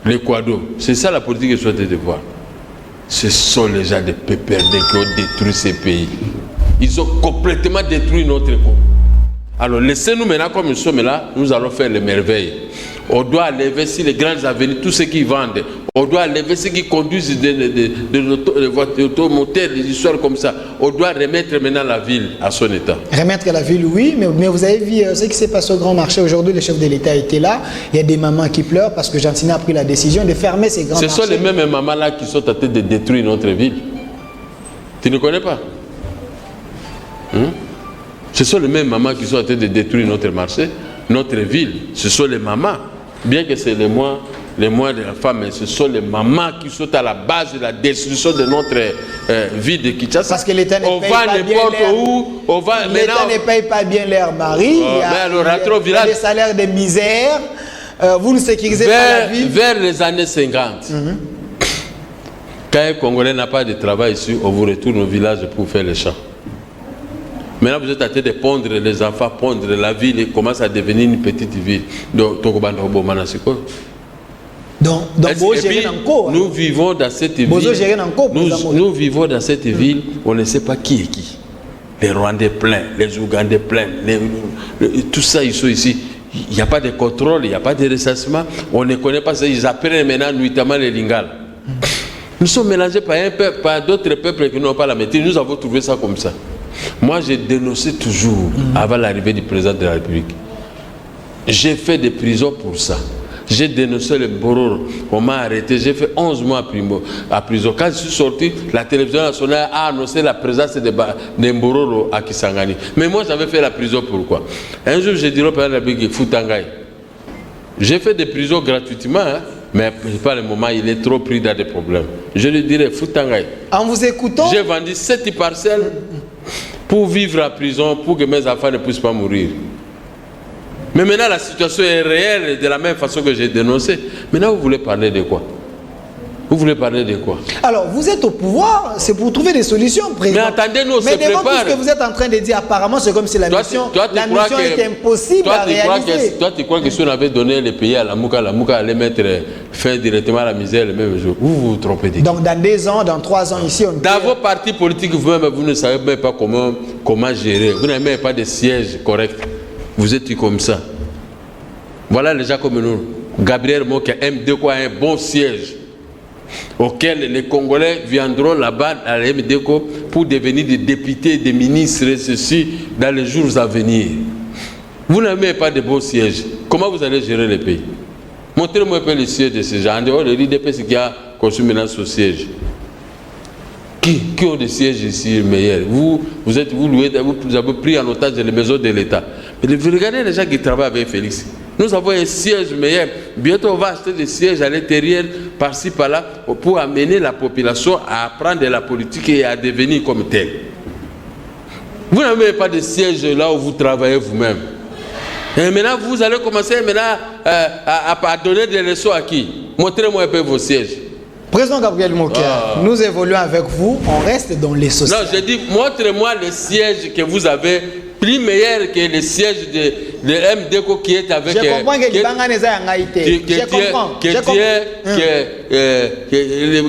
Les quados. C'est ça la politique que je souhaite de voir. Ce sont les gens de PPRD qui ont détruit ces pays. Ils ont complètement détruit notre école. Alors laissez-nous maintenant comme nous sommes là, nous allons faire les merveilles. On doit lever si les grandes avenirs, tous ceux qui vendent. On doit lever ceux qui conduisent des voitures automoteurs, des histoires comme ça. On doit remettre maintenant la ville à son état. Remettre la ville, oui, mais vous avez vu ce qui s'est passé au grand marché. Aujourd'hui, le chef de l'État était là. Il y a des mamans qui pleurent parce que Gentini a pris la décision de fermer ces grands marchés. Ce sont les mêmes mamans là qui sont en train de détruire notre ville. Tu ne connais pas? Ce sont les mêmes mamans qui sont en train de détruire notre marché, notre ville. Ce sont les mamans. Bien que c'est les moins de la femme, mais ce sont les mamans qui sont à la base de la destruction de notre ville de Kinshasa. Parce que l'État ne paye pas bien l'État ne paye pas bien leur mari. Il y a des salaires de misère. Vous ne sécurisez pas la ville. Vers les années 50, quand un Congolais n'a pas de travail ici, on vous retourne au village pour faire les champs. Maintenant, vous êtes en train de pondre les enfants, pondre la ville et commence à devenir une petite ville. Donc, nous vivons dans cette ville. Nous vivons dans cette ville, on ne sait pas qui est qui. Les Rwandais pleins, les Ougandais pleins, tout ça, ils sont ici. Il n'y a pas de contrôle, il n'y a pas de recensement. On ne connaît pas ça. Ils apprennent maintenant nuitamment les Lingala. Nous sommes mélangés par d'autres peuples qui n'ont pas la maîtrise. Nous avons trouvé ça comme ça. Moi, j'ai dénoncé toujours, avant l'arrivée du président de la République. J'ai fait des prisons pour ça. J'ai dénoncé le Bororo. On m'a arrêté. J'ai fait 11 mois à prison. Quand je suis sorti, la télévision nationale a annoncé la présence de Bororo à Kisangani. Mais moi, j'avais fait la prison pourquoi? Un jour, j'ai dit au président de la République, Foutangaï. J'ai fait des prisons gratuitement, mais par le moment, il est trop pris dans des problèmes. Je lui dirais, Foutangaï. En vous écoutant, j'ai vendu 7 parcelles pour vivre en prison, pour que mes enfants ne puissent pas mourir. Mais maintenant, la situation est réelle de la même façon que j'ai dénoncé. Maintenant, vous voulez parler de quoi? Vous voulez parler de quoi? Alors, vous êtes au pouvoir, c'est pour trouver des solutions, président. Mais attendez, nous, on se prépare. Mais tout ce que vous êtes en train de dire, apparemment, c'est comme si la mission est impossible à réaliser. Toi, tu crois que si on avait donné les pays à la Mouka allait mettre fin directement à la misère le même jour. Vous vous trompez. Donc, dans 2 ans, dans 3 ans, ici, on... Dans vos partis politiques, vous-même, vous ne savez même pas comment gérer. Vous n'avez même pas de siège correct. Vous êtes comme ça. Voilà les gens comme nous. Gabriel Moka MDECO a un bon siège auquel les Congolais viendront là-bas à la MDECO pour devenir des députés, des ministres, ceci, dans les jours à venir. Vous n'avez même pas de bon siège. Comment vous allez gérer le pays? Montrez-moi un peu le siège de ces gens. En dehors de l'IDP, c'est qui a construit maintenant ce siège. Qui ont des sièges ici meilleurs? Vous avez pris en otage les maisons de l'État. Mais regardez les gens qui travaillent avec Félix. Nous avons un siège meilleur. Bientôt, on va acheter des sièges à l'intérieur, par-ci, par-là, pour amener la population à apprendre de la politique et à devenir comme tel. Vous n'avez même pas de siège là où vous travaillez vous-même. Et maintenant, vous allez commencer à donner des leçons à qui? Montrez-moi un peu vos sièges. Président Gabriel Moka, nous évoluons avec vous, on reste dans les sociétés. Non, je dis, montrez-moi les sièges que vous avez plus meilleurs que les sièges de MDECO qui est avec... Je comprends que Libanga n'est pas en Haïti.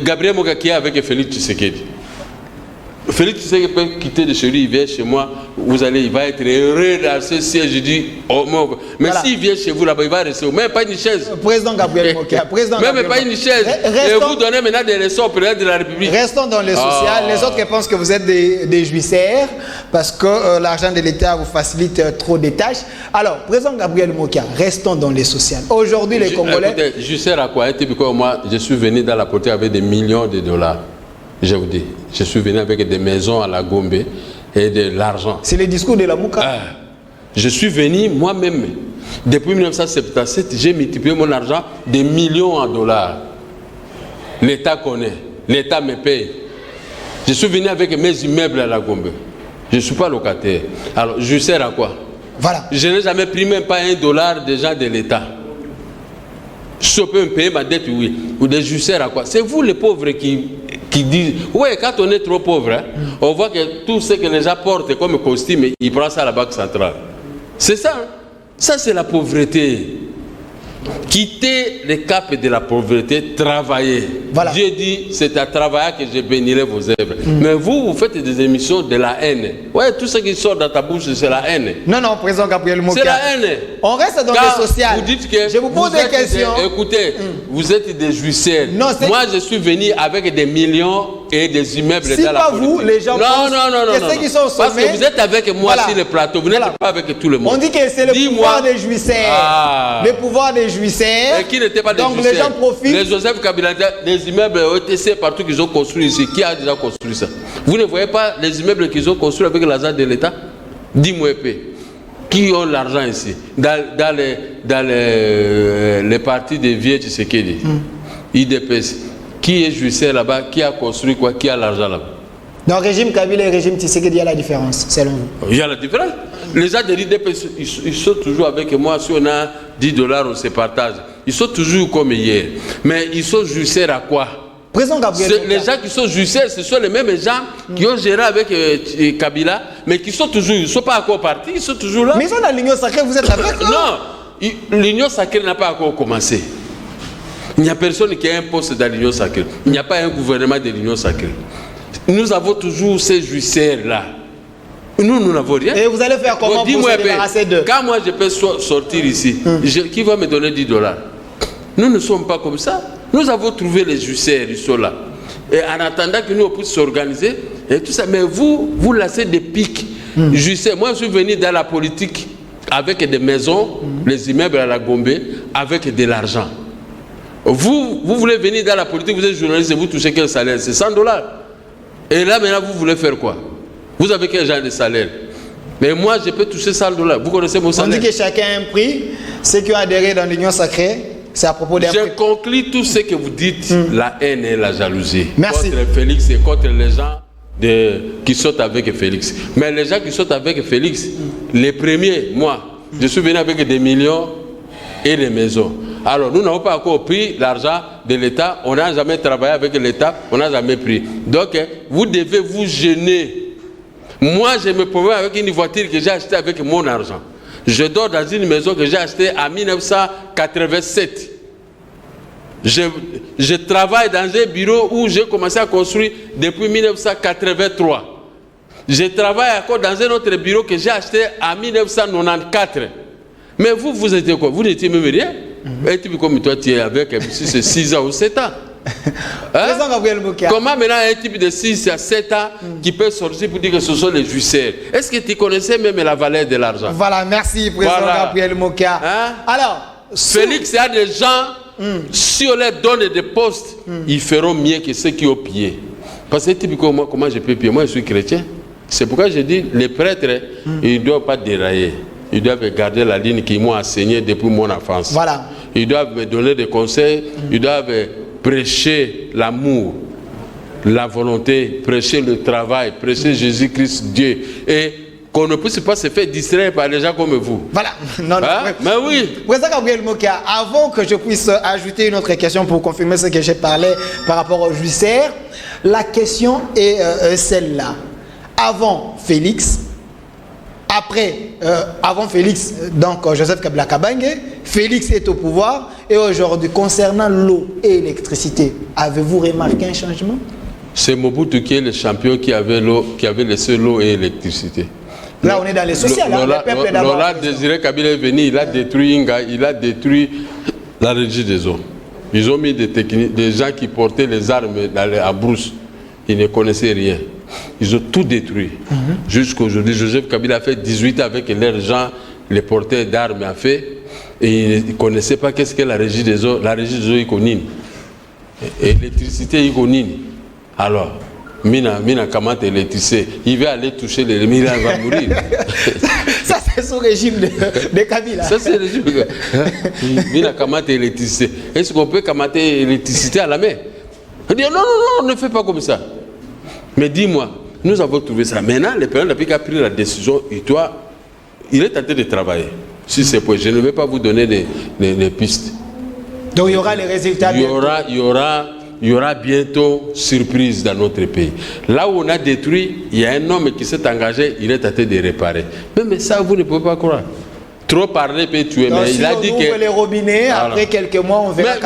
Gabriel Moka qui est avec Félix Tshisekedi. Félix Tshisekedi peut quitter de chez lui, il vient chez moi, il va être heureux dans ce siège. Je dis, oh, mais voilà. S'il vient chez vous là-bas, il va rester, même pas une chaise. Président Gabriel Mokia, même pas une chaise. Et vous donnez maintenant des leçons au président de la République. Restons dans le social. Les autres pensent que vous êtes des jouisseurs parce que l'argent de l'État vous facilite trop des tâches. Alors, président Gabriel Mokia, restons dans le social. Aujourd'hui, les Congolais. Écoutez, je sers à quoi? Un type comme moi, je suis venu dans la politique avec des millions de dollars. Je vous dis, je suis venu avec des maisons à la Gombe et de l'argent. C'est le discours de la Mouka. Je suis venu moi-même. Depuis 1977, j'ai multiplié mon argent de millions en dollars. L'État connaît, l'État me paye. Je suis venu avec mes immeubles à la Gombe. Je ne suis pas locataire. Alors, je sers à quoi? Voilà. Je n'ai jamais pris même pas $1 des gens de l'État. Je peux me payer ma dette, oui. Ou des jusseurs à quoi? C'est vous les pauvres qui disent, ouais, quand on est trop pauvre, hein, on voit que tout ce que les gens portent comme costume, ils prennent ça à la Banque centrale. C'est ça. Hein? Ça, c'est la pauvreté. Quittez le cap de la pauvreté, travaillez. Voilà. Dieu dit, c'est à travailler que je bénirai vos œuvres. Mais vous faites des émissions de la haine. Ouais, tout ce qui sort dans ta bouche, c'est la haine. Non, non, président Gabriel Mokia. C'est la haine. On reste dans le social. Vous dites que je vous pose des questions. Écoutez, vous êtes des jouisseurs. Moi, je suis venu avec des millions et des immeubles dans la politique. Vous, les gens non. Ceux qui sont parce que vous êtes avec moi sur le plateau, vous n'êtes pas avec tout le monde. On dit que c'est le pouvoir des jouisseurs. Le pouvoir des jouisseurs. Et qui n'était pas des donc jouisseurs. Les gens profitent. Les Joseph Kabila, des immeubles OTC partout qu'ils ont construits ici. Qui a déjà construit ça? Vous ne voyez pas les immeubles qu'ils ont construits avec l'argent de l'État? Dis-moi peu. Qui ont l'argent ici? Dans les partis des vieux Tshisekedi. IDPS. Qui est jouisseur là-bas? Qui a construit quoi? Qui a l'argent là-bas? Dans le régime Kabila et le régime Tshisekedi, il y a la différence, selon vous? Il y a la différence. Les gens de l'IDPS, ils sont toujours avec moi. Si on a $10, on se partage. Ils sont toujours comme hier. Mais ils sont jouisseurs à quoi? Président Gabriel. Les gens qui sont jouisseurs, ce sont les mêmes gens qui ont géré avec Kabila, mais qui sont toujours, ils ne sont pas encore partis, ils sont toujours là. Mais ils sont dans l'Union sacrée, vous êtes avec? Non, l'Union sacrée n'a pas encore commencé. Il n'y a personne qui a un poste dans l'Union sacrée. Il n'y a pas un gouvernement de l'Union sacrée. Nous avons toujours ces jouisseurs-là. Nous n'avons rien. Et vous allez faire comment pour se débarrasser d'eux? Quand moi je peux sortir ici, qui va me donner $10? Nous ne sommes pas comme ça. Nous avons trouvé les jouisseurs, ils sont là. Et en attendant que nous puissions s'organiser, et tout ça. Mais vous laissez des pics. Jouisseurs. Moi, je suis venu dans la politique avec des maisons, les immeubles à la Gombe, avec de l'argent. Vous voulez venir dans la politique, vous êtes journaliste et vous touchez quel salaire? C'est $100. Et là, maintenant, vous voulez faire quoi? Vous avez quel genre de salaire? Mais moi, je peux toucher $100. Vous connaissez mon salaire? On dit que chacun a un prix. Ceux qui ont adhéré dans l'Union sacrée, c'est à propos des prix. Je conclue tout ce que vous dites, la haine et la jalousie. Merci. Contre Félix et contre les gens qui sortent avec Félix. Mais les gens qui sortent avec Félix, les premiers, moi, je suis venu avec des millions et des maisons. Alors, nous n'avons pas encore pris l'argent de l'État, on n'a jamais travaillé avec l'État, on n'a jamais pris. Donc, vous devez vous gêner. Moi, je me promène avec une voiture que j'ai achetée avec mon argent. Je dors dans une maison que j'ai achetée en 1987. Je travaille dans un bureau où j'ai commencé à construire depuis 1983. Je travaille encore dans un autre bureau que j'ai acheté en 1994. Mais vous étiez quoi? Vous n'étiez même rien. Un type comme toi, tu es avec 6 ans ou 7 ans. Hein? Comment maintenant un type de 6 à 7 ans qui peut sortir pour dire que ce sont les jouisseurs? Est-ce que tu connaissais même la valeur de l'argent? Voilà, merci, président Gabriel Mokia. Hein? Alors, Félix, il y a des gens, si on leur donne des postes, ils feront mieux que ceux qui ont pillé. Parce que type comme moi, comment je peux piller? Moi, je suis chrétien. C'est pourquoi je dis, les prêtres, ils ne doivent pas dérailler. Ils doivent garder la ligne qu'ils m'ont enseignée depuis mon enfance. Voilà. Ils doivent me donner des conseils, ils doivent prêcher l'amour, la volonté, prêcher le travail, prêcher Jésus-Christ, Dieu. Et qu'on ne puisse pas se faire distraire par des gens comme vous. Voilà. Non, hein? Mais oui. Président Gabriel Mokia, avant que je puisse ajouter une autre question pour confirmer ce que j'ai parlé par rapport au jouisseur, la question est celle-là. Avant Félix, avant Félix, donc Joseph Kabila Kabange, Félix est au pouvoir et aujourd'hui, concernant l'eau et l'électricité, avez-vous remarqué un changement? C'est Mobutu qui est le champion qui avait laissé l'eau et l'électricité. Là, on est dans les sociales. Laurent Désiré Kabila est venu, il a détruit Inga, il a détruit la régie des eaux. Ils ont mis des gens qui portaient les armes à brousse. Ils ne connaissaient rien. Ils ont tout détruit. Jusqu'aujourd'hui, Joseph Kabila a fait 18 ans avec leurs gens, les porteurs d'armes a fait. Et ils ne connaissaient pas qu'est-ce qu'est la régie des eaux. La régie des eaux, ils connaissent. Et l'électricité, ils connaissent. Alors, Mina Kamate électricité, il va aller toucher les Mina, il va mourir. Ça, c'est sous régime de Kabila. Ça, c'est le régime de Mina Kamate électricité. Est-ce qu'on peut kamater l'électricité à la main? On dit non, on ne fait pas comme ça. Mais dis-moi, nous avons trouvé ça. Maintenant, le président de la République a pris la décision, il est tenté de travailler. Si c'est pour, je ne vais pas vous donner des pistes. Donc il y aura les résultats. Il y aura bientôt surprise dans notre pays. Là où on a détruit, il y a un homme qui s'est engagé, il est tenté de réparer. Mais ça, vous ne pouvez pas croire. Trop parler peut tuer. Donc, mais si il a on dit ouvre que les robinets, voilà. Après quelques mois, on verra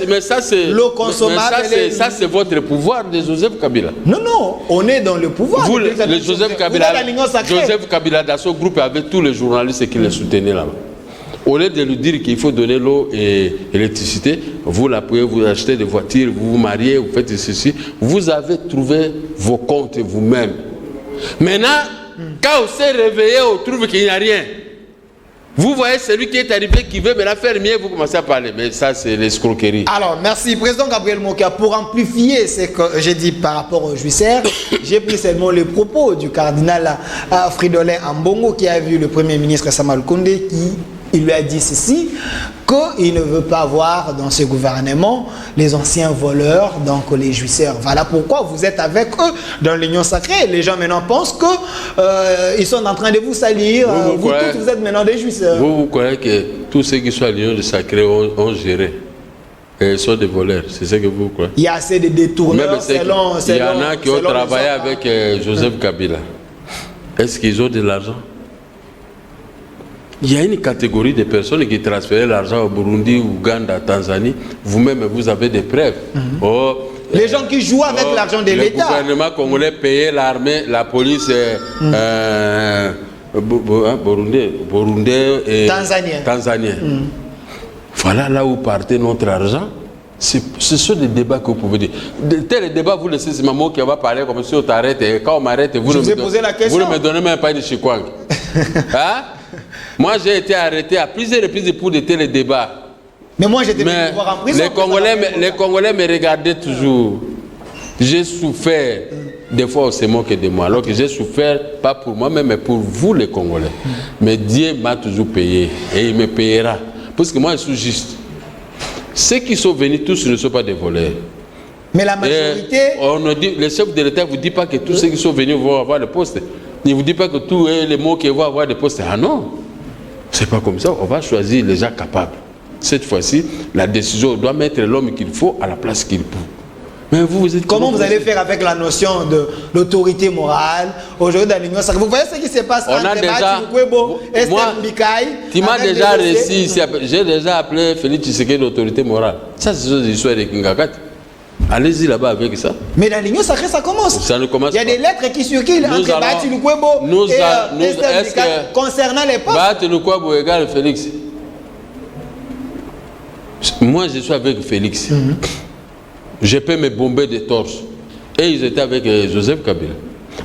mais ça, c'est l'eau consommable. Ça, c'est votre pouvoir de Joseph Kabila. Non, on est dans le pouvoir. Vous, Joseph Kabila, dans son groupe, avec tous les journalistes qui le soutenaient là-bas. Au lieu de lui dire qu'il faut donner l'eau et l'électricité, vous l'appuyez, vous achetez des voitures, vous vous mariez, vous faites ceci. Vous avez trouvé vos comptes vous-même. Maintenant, quand on s'est réveillé, on trouve qu'il n'y a rien. Vous voyez celui qui est arrivé, qui veut maintenant faire mieux, vous commencez à parler. Mais ça, c'est l'escroquerie. Alors, merci. Président Gabriel Mokia, pour amplifier ce que j'ai dit par rapport au juicière, j'ai pris seulement les propos du cardinal Fridolin Ambongo, qui a vu le Premier ministre Sama Lukonde, il lui a dit ceci, qu'il ne veut pas voir dans ce gouvernement les anciens voleurs, donc les jouisseurs. Voilà pourquoi vous êtes avec eux dans l'Union sacrée. Les gens maintenant pensent qu'ils sont en train de vous salir. Vous tous, vous êtes maintenant des jouisseurs. Vous croyez que tous ceux qui sont à l'Union sacrée ont géré. Et ils sont des voleurs, c'est ce que vous croyez. Il y a assez de détourneurs il y en a qui ont travaillé avec Joseph Kabila. Est-ce qu'ils ont de l'argent? Il y a une catégorie de personnes qui transfèrent l'argent au Burundi, Ouganda, Tanzanie. Vous-même, vous avez des preuves. Les gens qui jouent avec l'argent de l'État. Le gouvernement congolais payait l'armée, la police burundais et tanzanien. Voilà là où partait notre argent. Ce sont des débats que vous pouvez dire. Tel débat, vous laissez, c'est maman qui va parler comme si on t'arrête. Et quand on m'arrête, vous ne me donnez même pas de chikwang. Hein? Moi, j'ai été arrêté à plusieurs reprises pour de tels débats. Mais moi, j'étais en prison. Les Congolais me regardaient toujours. J'ai souffert. Des fois, on se moque de moi. Alors que j'ai souffert, pas pour moi-même, mais pour vous, les Congolais. Mais Dieu m'a toujours payé. Et il me payera. Parce que moi, je suis juste. Ceux qui sont venus, tous ne sont pas des voleurs. Mais la majorité... Le chef de l'État ne vous dit pas que tous ceux qui sont venus vont avoir des postes. Il ne vous dit pas que tous les mots qui vont avoir des postes. Ah non, c'est pas comme ça. On va choisir les gens capables. Cette fois-ci, la décision doit mettre l'homme qu'il faut à la place qu'il peut. Mais vous êtes comment vous allez faire avec la notion de l'autorité morale aujourd'hui dans l'Union sacrée? Vous voyez ce qui se passe entre Mathieu et Esther Mbikaï. Tu m'as déjà réussi ici. J'ai déjà appelé Félix Tshisekedi l'autorité morale. Ça, c'est des histoires de Kingakat. Allez-y là-bas avec ça. Mais dans l'Union sacrée, ça commence. Ça ne commence pas. Il y a des lettres qui circulent entre Bati Lukwebo et Esther Mbikaï concernant les postes. Bati Lukwebo égale Félix. Moi, je suis avec Félix. Je peux me bomber de torse. Et ils étaient avec Joseph Kabila.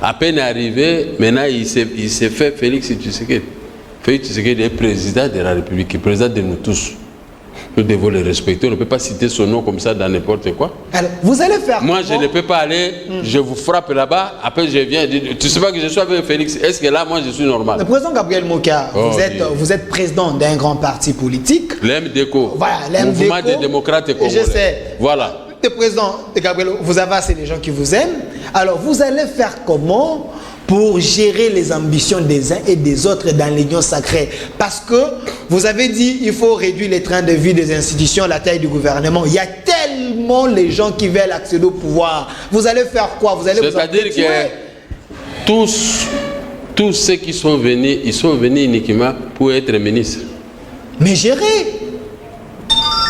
À peine arrivé, maintenant il s'est fait Félix Tshisekedi. Félix Tshisekedi est président de la République, président de nous tous. Nous devons le respecter. On ne peut pas citer son nom comme ça dans n'importe quoi. Alors, vous allez faire moi, je ne peux pas aller, je vous frappe là-bas, après je viens, tu ne sais pas que je suis avec Félix. Est-ce que là, moi, je suis normal? Le président Gabriel Mokia, vous êtes président d'un grand parti politique. L'MDECO. Voilà, Mouvement des démocrates congolais. Je sais. Voilà. Le président Gabriel, vous avez assez de gens qui vous aiment. Alors, vous allez faire comment pour gérer les ambitions des uns et des autres dans l'Union sacrée? Parce que vous avez dit il faut réduire les trains de vie des institutions, la taille du gouvernement. Il y a tellement les gens qui veulent accéder au pouvoir. Vous allez faire quoi? Vous allez c'est-à-dire que tous ceux qui sont venus, ils sont venus uniquement pour être ministres. Mais gérer.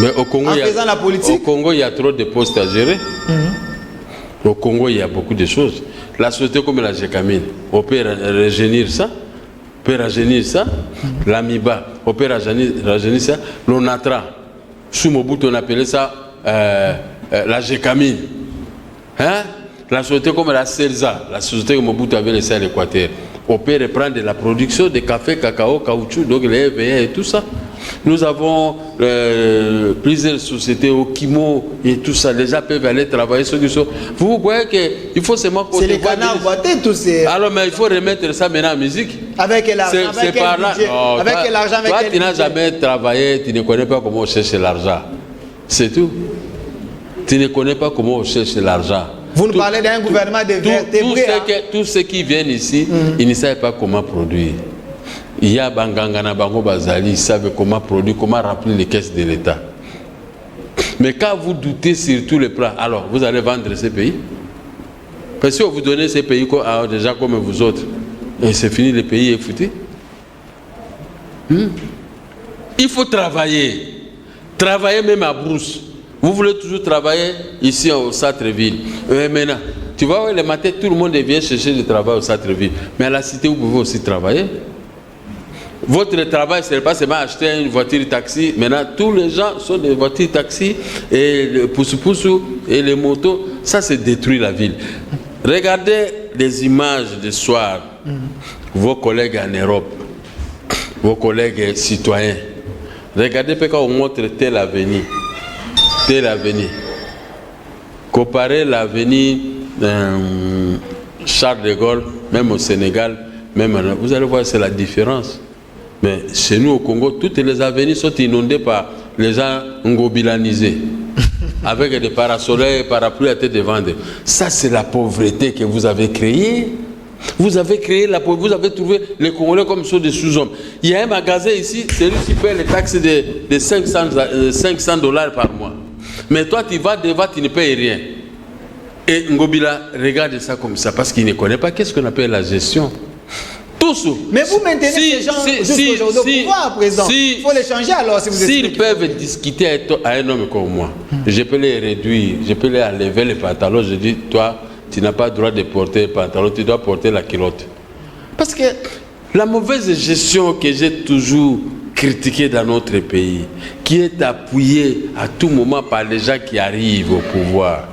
Mais au Congo, en faisant la politique. Au Congo, il y a trop de postes à gérer. Au Congo, il y a beaucoup de choses. La société comme la Gécamine, on peut rajeunir ça. On peut rajeunir ça. L'Amiba, on peut rajeunir ça. L'Onatra, sous Mobutu, on appelait ça la Gécamine. Hein? La société comme la Celsa, la société que Mobutu avait laissée à l'Équateur, on peut reprendre de la production de café, cacao, caoutchouc, donc les EVA et tout ça. Nous avons plusieurs sociétés au Kimo et tout ça. Les gens peuvent aller travailler ceux qui sont. Vous voyez qu'il faut seulement. C'est les canards boités, tous ces. Alors, mais il faut remettre ça maintenant en musique. Avec l'argent. C'est par là. Avec l'argent. Toi, tu n'as jamais travaillé, tu ne connais pas comment on cherche l'argent. C'est tout. Tu ne connais pas comment on cherche l'argent. Vous nous parlez d'un gouvernement de vertébrés. Tous ceux qui viennent ici, ils ne savent pas comment produire. Il y a Bangangana Bango Bazali, ils savent comment produire, comment remplir les caisses de l'État. Mais quand vous doutez sur tous les plans, alors vous allez vendre ces pays. Parce que si vous donnez ces pays à des gens comme vous autres, et c'est fini, le pays est foutu. Il faut travailler. Travailler même à Brousse. Vous voulez toujours travailler ici au centre-ville. Maintenant, tu vois, le matin, tout le monde vient chercher du travail au centre-ville. Mais à la cité, vous pouvez aussi travailler. Votre travail, ce n'est pas seulement acheter une voiture taxi. Maintenant, tous les gens sont des voitures taxi et le poussou-poussou et les motos. Ça, c'est détruit la ville. Regardez les images du soir. Vos collègues en Europe, vos collègues citoyens. Regardez quand on montre telle avenue. Telle avenue. Comparez l'avenue Charles de Gaulle, même au Sénégal, même vous allez voir, c'est la différence. Mais chez nous au Congo, toutes les avenues sont inondées par les gens ngobilanisés, avec des parasoleils, parapluies à tête de vendre. Ça, c'est la pauvreté que vous avez créée. Vous avez créé la pauvreté, vous avez trouvé les Congolais comme ceux des sous-hommes. Il y a un magasin ici, c'est lui qui paie les taxes de 500 $ par mois. Mais toi, tu vas devant, tu ne payes rien. Et Ngobila regarde ça comme ça, parce qu'il ne connaît pas qu'est-ce qu'on appelle la gestion. Mais vous maintenez ces gens jusqu'aujourd'hui au pouvoir, président. Il faut les changer alors si vous s'ils peuvent discuter à un homme comme moi, je peux les réduire, je peux les enlever les pantalons, je dis, toi, tu n'as pas le droit de porter les pantalons, tu dois porter la culotte. Parce que la mauvaise gestion que j'ai toujours critiquée dans notre pays, qui est appuyée à tout moment par les gens qui arrivent au pouvoir,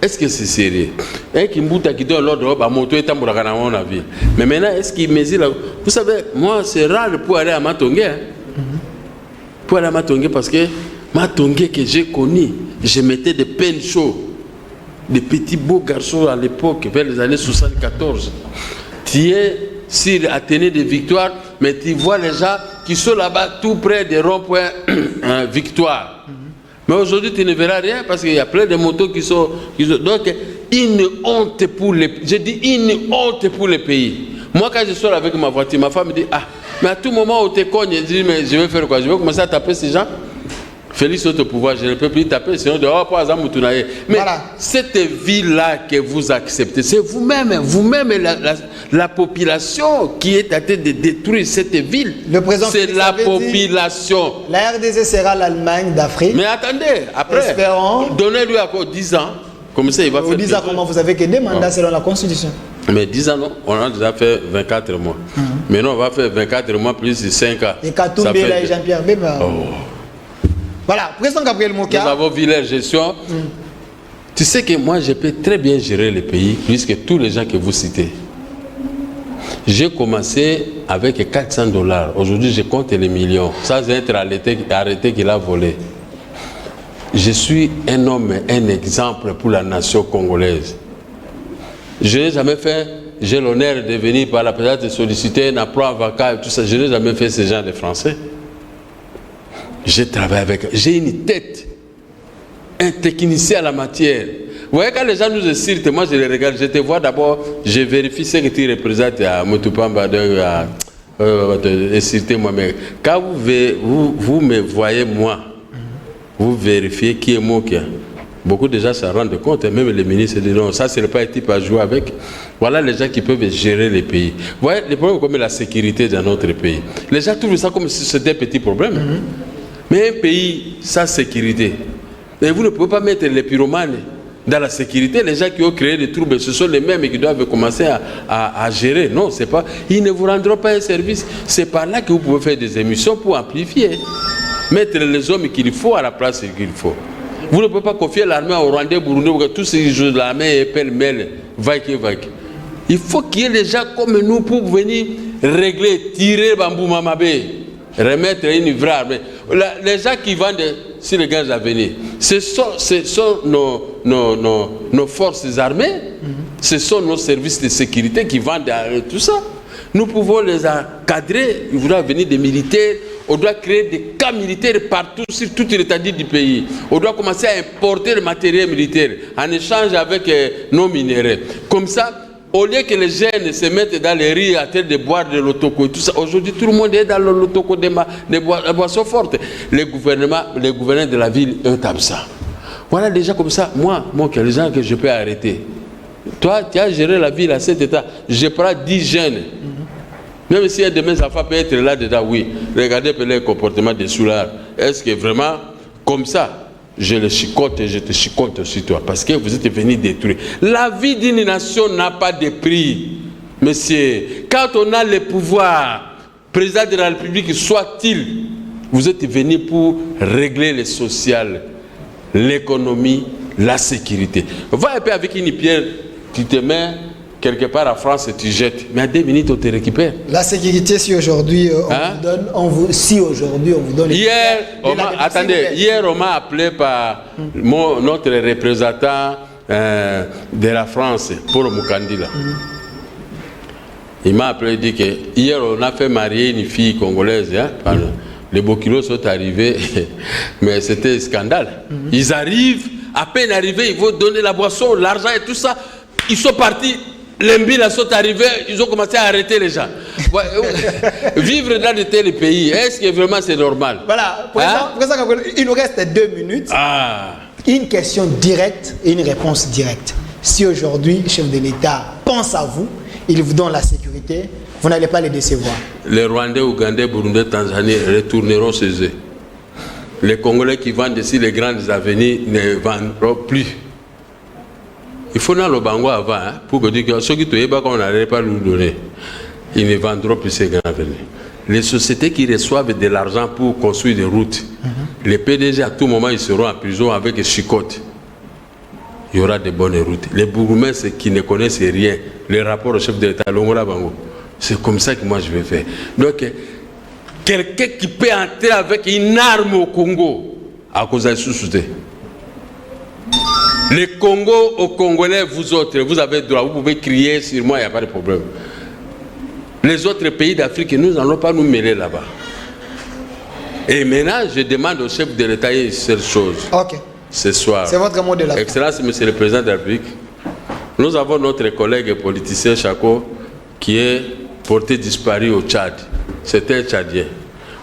est-ce que c'est sérieux? Un Kimbuta qui donne l'ordre à moto est en la ville. Mais maintenant, est-ce qu'il mesure là? Vous savez, moi, c'est rare pour aller à Matongé. Hein? Pour aller à Matongé, parce que Matongé que j'ai connu, je mettais des peines chauds, des petits beaux garçons à l'époque, vers les années 74. Tu es sur Athénée de Victoire, mais tu vois les gens qui sont là-bas tout près des ronds-points Victoire. Mais aujourd'hui, tu ne verras rien parce qu'il y a plein de motos qui sont... Donc, une honte pour les... Je dis une honte pour les pays. Moi, quand je sors avec ma voiture, ma femme me dit, ah, mais à tout moment où tu es cogne, je dis, mais je vais faire quoi? Je vais commencer à taper ces gens. Félix au pouvoir, je ne peux plus taper, sinon de oh, pas exemple, mais voilà. Cette vie-là que vous acceptez, c'est vous-même la population qui est en train de détruire cette ville. C'est la population. Dit, la RDC sera l'Allemagne d'Afrique. Mais attendez, après, donnez-lui encore 10 ans. Comme ça, il va faire. 10 ans, comment vous avez que 2 mandats selon la Constitution? Mais 10 ans, non, on a déjà fait 24 mois. Mais non, on va faire 24 mois plus 5 ans. Et Katoumbe là et Jean-Pierre Bemba. Voilà, président Gabriel Moka. Nous avons vu leur gestion. Tu sais que moi, je peux très bien gérer le pays, puisque tous les gens que vous citez. J'ai commencé avec 400 $. Aujourd'hui, je compte les millions, sans être arrêté qu'il a volé. Je suis un homme, un exemple pour la nation congolaise. Je n'ai jamais fait, j'ai l'honneur de venir par la présidence de solliciter un emploi avocat et tout ça. Je n'ai jamais fait ce genre de français. J'ai travaillé avec, j'ai une tête, un technicien à la matière. Vous voyez, quand les gens nous citent, moi je les regarde, je te vois d'abord, je vérifie ce que tu représentes à Motupamba, citez-moi. Mais quand vous me voyez moi, vous vérifiez qui est moi qui a. Beaucoup de gens s'en rendent compte, même les ministres disent non, ça c'est pas un type à jouer avec. Voilà les gens qui peuvent gérer les pays. Vous voyez, les problèmes comme la sécurité dans notre pays. Les gens trouvent ça comme si c'était un petit problème. Mais un pays sans sécurité, et vous ne pouvez pas mettre les pyromanes dans la sécurité, les gens qui ont créé des troubles, ce sont les mêmes qui doivent commencer à gérer. Non, c'est pas. Ils ne vous rendront pas un service. C'est par là que vous pouvez faire des émissions pour amplifier. Mettre les hommes qu'il faut à la place qu'il faut. Vous ne pouvez pas confier l'armée au Rwandais, Burundi, tous ces jours, l'armée est pêle-mêle, vague. Il faut qu'il y ait des gens comme nous pour venir régler, tirer Bambou Mamabé, remettre une vraie armée. Les gens qui vendent sur les gaz à venir, ce sont nos forces armées, ce sont nos services de sécurité qui vendent tout ça. Nous pouvons les encadrer, il faudra venir des militaires, on doit créer des camps militaires partout sur toute l'étendue du pays. On doit commencer à importer le matériel militaire en échange avec nos minéraux. Comme ça, au lieu que les jeunes se mettent dans les rues à train de boire de l'otoko et tout ça, aujourd'hui tout le monde est dans l'otoko des boissons fortes. Les gouverneurs de la ville, eux, tapent ça. Voilà déjà comme ça, moi, les gens que je peux arrêter. Toi, tu as géré la ville à cet état. Je prends 10 jeunes. Même si un de mes enfants peut être là-dedans, oui. Regardez le comportement des soulards. Est-ce que vraiment, comme ça, je le chicote et je te chicote aussi toi, parce que vous êtes venus détruire. La vie d'une nation n'a pas de prix, monsieur. Quand on a le pouvoir, président de la République soit-il, vous êtes venus pour régler le social, l'économie, la sécurité. Va un peu avec une pierre, tu te mets quelque part en France et tu jettes. Mais à 2 minutes, on te récupère. La sécurité, si aujourd'hui on vous donne... Hier, on m'a appelé par notre représentant de la France pour Mukandila. Il m'a appelé et dit que hier, on a fait marier une fille congolaise. Les Bokilos sont arrivés, mais c'était un scandale. Ils arrivent, à peine arrivés, ils vont donner la boisson, l'argent et tout ça. Ils sont partis. Les Mbila sont arrivés, ils ont commencé à arrêter les gens. Vivre dans de tels pays, est-ce que vraiment c'est normal? Voilà, il nous reste 2 minutes. Une question directe et une réponse directe. Si aujourd'hui, le chef de l'État pense à vous, il vous donne la sécurité, vous n'allez pas les décevoir. Les Rwandais, Ougandais, Burundais, Tanzaniens retourneront chez eux. Les Congolais qui vendent ici les grandes avenirs ne vendront plus. Il faut dans le bango avant, pour dire que ceux qui ne n'arrivent pas à nous donner, ils ne vendront plus ces grands avenirs. Les sociétés qui reçoivent de l'argent pour construire des routes, les PDG à tout moment ils seront en prison avec chicotte. Il y aura de bonnes routes. Les bourgmestres qui ne connaissent rien, les rapports au chef de l'État, c'est comme ça que moi je vais faire. Donc, quelqu'un qui peut entrer avec une arme au Congo à cause de sous-souté. Les Congos aux Congolais, vous autres, vous avez le droit, vous pouvez crier sur moi, il n'y a pas de problème. Les autres pays d'Afrique, nous n'allons pas nous mêler là-bas. Et maintenant, je demande au chef de l'État une seule chose. Ok. Ce soir. C'est votre mot de la fin. Excellence, Monsieur le Président de la République, nous avons notre collègue politicien Chako qui est porté disparu au Tchad. C'était un Tchadien.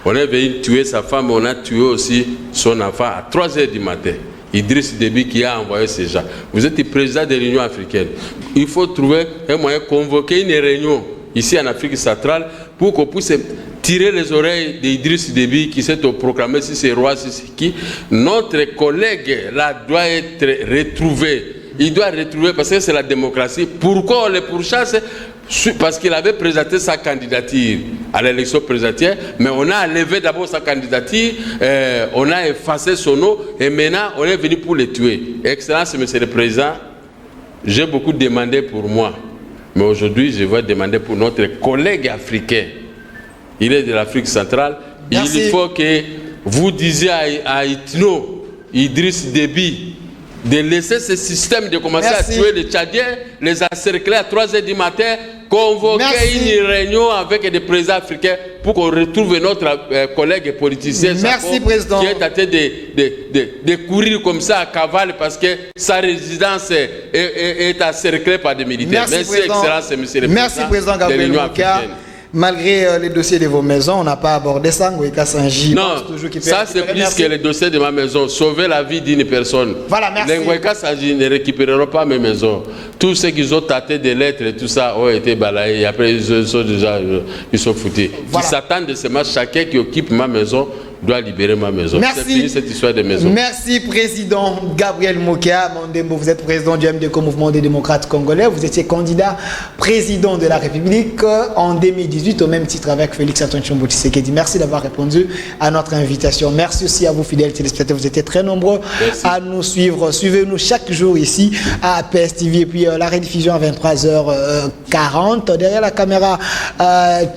On est venu tuer sa femme, on a tué aussi son enfant à 3h du matin. Idriss Déby qui a envoyé ces gens. Vous êtes le président de l'Union africaine. Il faut trouver un moyen de convoquer une réunion ici en Afrique centrale pour qu'on puisse tirer les oreilles d'Idriss Déby qui s'est proclamé si c'est roi, si c'est qui. Notre collègue là doit être retrouvé. Il doit retrouver parce que c'est la démocratie. Pourquoi on le pourchasse? Parce qu'il avait présenté sa candidature à l'élection présidentielle, mais on a enlevé d'abord sa candidature, on a effacé son nom, et maintenant on est venu pour le tuer. Excellence, Monsieur le Président, j'ai beaucoup demandé pour moi, mais aujourd'hui je vais demander pour notre collègue africain. Il est de l'Afrique centrale. Merci. Il faut que vous disiez à Itno, Idriss Déby, de laisser ce système de commencer à tuer les Tchadiens, les encercler à 3h du matin, convoquer une réunion avec des présidents africains pour qu'on retrouve notre collègue politicien Sako, président. Qui est en train de courir comme ça à cavale parce que sa résidence est encerclée par des militaires. Merci Excellence, Monsieur le Président. Merci, Président Gabriel Mouka. Malgré les dossiers de vos maisons, on n'a pas abordé ça. Non, ça c'est plus que les dossiers de ma maison. Sauver la vie d'une personne. Voilà, merci. Les Ngweka Sanji ne récupéreront pas mes maisons. Tous ceux qui ont tâté des lettres et tout ça ont été balayés. Et après, ils sont déjà ils sont foutus. Voilà. Ils s'attendent de ce match. Chacun qui occupe ma maison dois libérer ma maison. Merci. C'est fini cette histoire de maison. Merci, Président Gabriel Mokia Mondembo. Vous êtes président du MDCO, Mouvement des démocrates congolais. Vous étiez candidat président de la République en 2018 au même titre avec Félix Antoine Tshombo Tshisekedi. Merci d'avoir répondu à notre invitation. Merci aussi à vous, fidèles téléspectateurs. Vous étiez très nombreux à nous suivre. Suivez-nous chaque jour ici à PSTV et puis la rediffusion à 23h40. Derrière la caméra,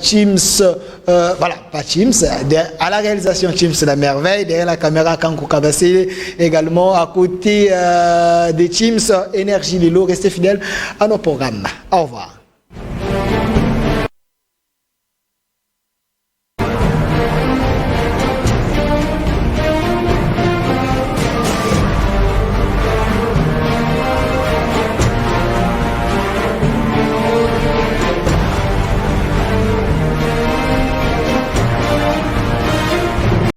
Chims, voilà, pas Chims, à la réalisation Chims la merveille, derrière la caméra Kankou Kabassé, également à côté des Chims Énergie Lilo. Restez fidèles à nos programmes. Au revoir.